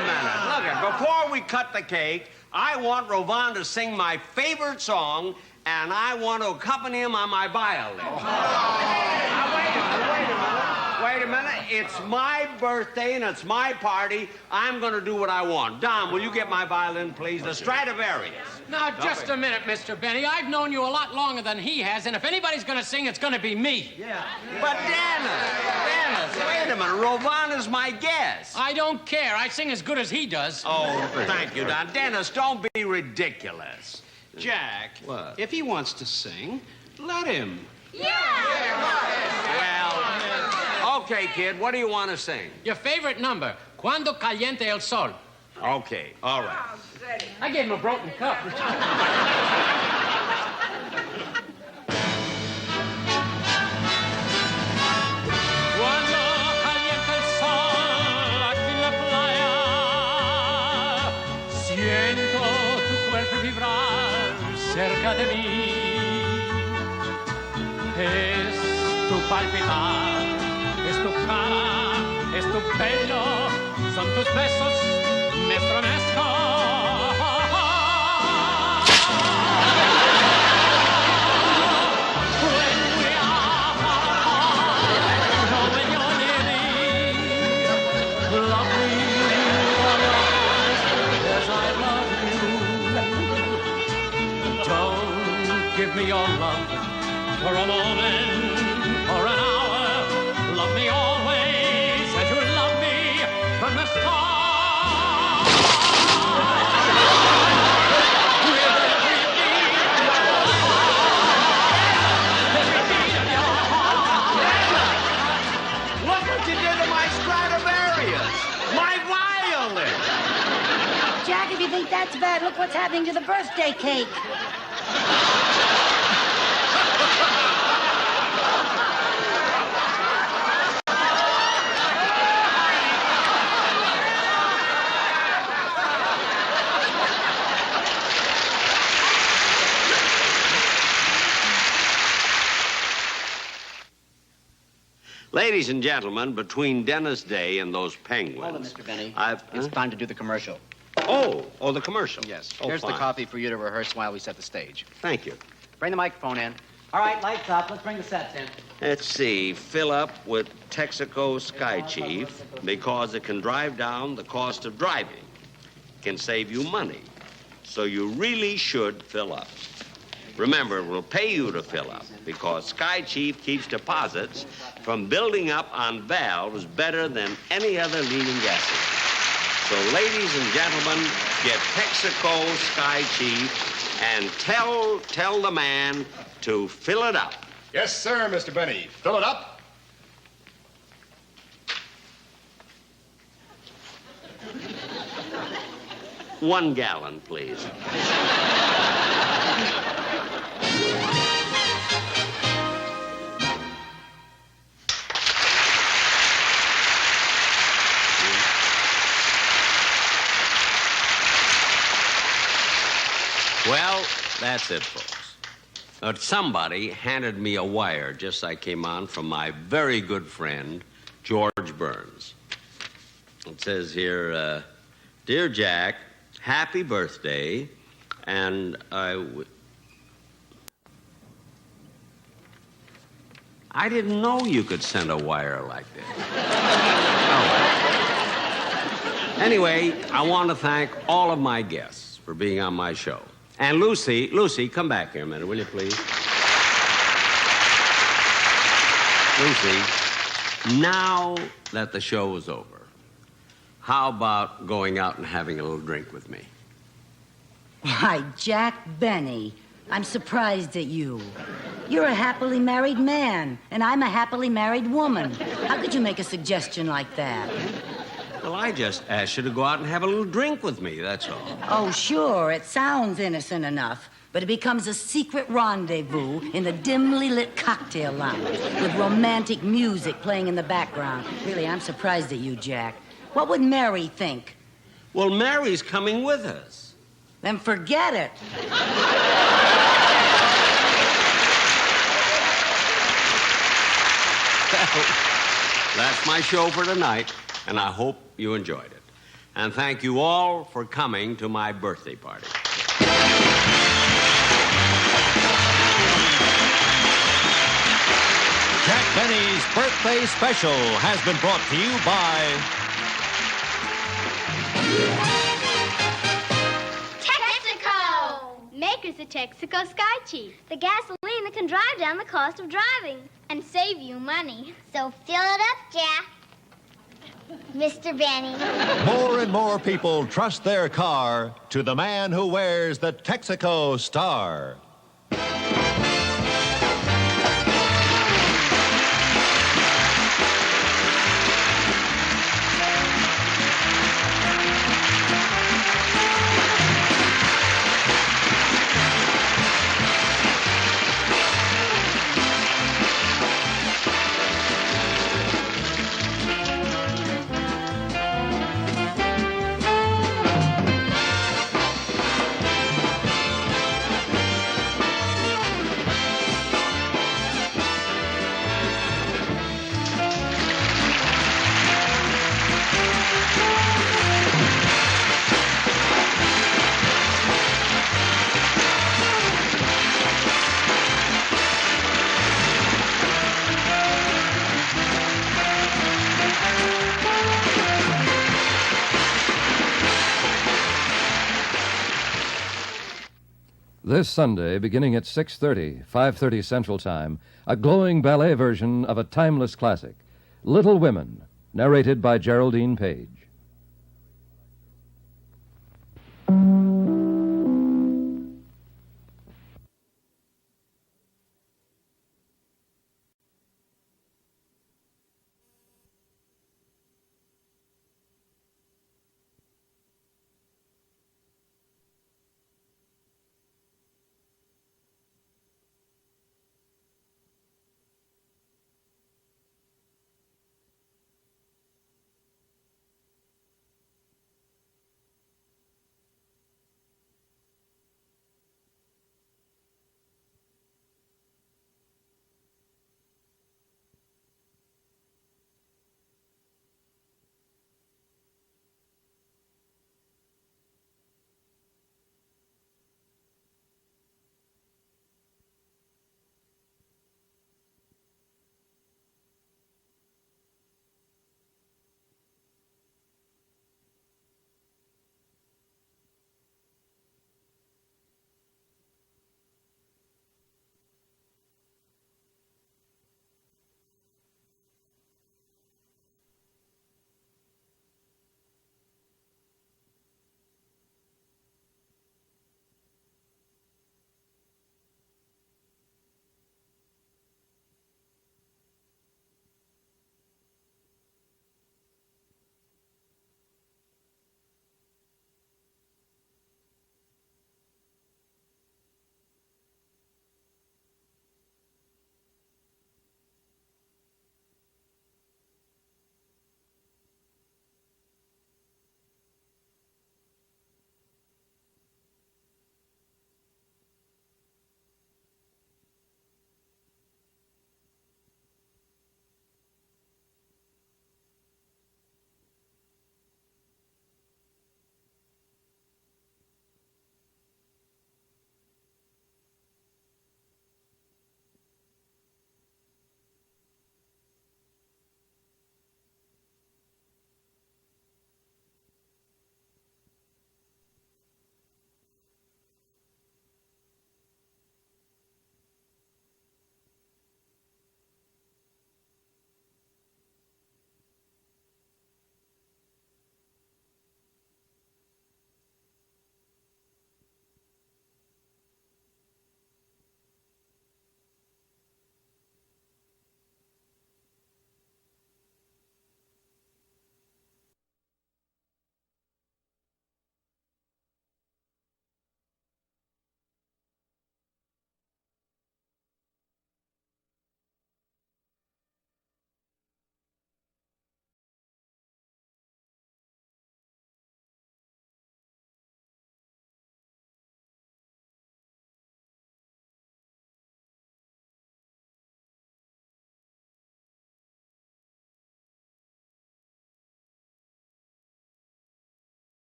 minute. Look, before we cut the cake, I want Rovan to sing my favorite song, and I want to accompany him on my violin. Now, wait a minute. It's my birthday, and it's my party. I'm going to do what I want. Don, will you get my violin, please? The Stradivarius. Now, just a minute, Mr. Benny. I've known you a lot longer than he has, and if anybody's going to sing, it's going to be me. Yeah. But Dennis, wait a minute. Rovan is my guest. I don't care. I sing as good as he does. Oh, thank you, Don. Dennis, don't be ridiculous. Jack, What? if he wants to sing, let him. Well, okay, kid, what do you want to sing? Your favorite number, Cuando Caliente el Sol. Okay, all right. I gave him a broken cup. Cuando calienta el sol aquí en la playa, siento tu cuerpo vibrar cerca de mí. Es tu palpitar, es tu cara, es tu pelo, son tus besos, me estremezco. When we are apart, no, when you're near me, love me, as I love you. Don't give me your love for a moment, for an hour. Love me always as you love me from the start. Look what you did to my Stradivarius, my violin. Jack, if you think that's bad, look what's happening to the birthday cake. Ladies and gentlemen, between Dennis Day and those penguins... Hold on, Mr. Benny. It's time to do the commercial. Oh, the commercial. Yes. Oh, Here's fine. the coffee for you to rehearse while we set the stage. Thank you. Bring the microphone in. All right, lights up. Let's bring the sets in. Let's see. Fill up with Texaco Sky Chief because it can drive down the cost of driving. Can save you money. So you really should fill up. Remember, it will pay you to fill up because Sky Chief keeps deposits from building up on valves better than any other leading gasoline. So, ladies and gentlemen, get Texaco Sky Chief and tell the man to fill it up. Yes, sir, Mr. Benny. Fill it up. One gallon, please. Well, that's it, folks. Somebody handed me a wire just as I came on from my very good friend, George Burns. It says here, Dear Jack, happy birthday, and I didn't know you could send a wire like this. Oh. Anyway, I want to thank all of my guests for being on my show. And Lucy, come back here a minute, will you, please? Lucy, now that the show is over, how about going out and having a little drink with me? Why, Jack Benny, I'm surprised at you. You're a happily married man, and I'm a happily married woman. How could you make a suggestion like that? Well, I just asked you to go out and have a little drink with me, that's all. Oh, sure, it sounds innocent enough, but it becomes a secret rendezvous in the dimly lit cocktail lounge with romantic music playing in the background. Really, I'm surprised at you, Jack. What would Mary think? Well, Mary's coming with us. Then forget it. That's my show for tonight, and I hope you enjoyed it. And thank you all for coming to my birthday party. Jack Benny's birthday special has been brought to you by Texaco! Makers of Texaco Sky Chief. The gasoline that can drive down the cost of driving and save you money. So fill it up, Jack. Mr. Benny. More and more people trust their car to the man who wears the Texaco star. This Sunday, beginning at 6:30, 5:30 Central Time, a glowing ballet version of a timeless classic, Little Women, narrated by Geraldine Page.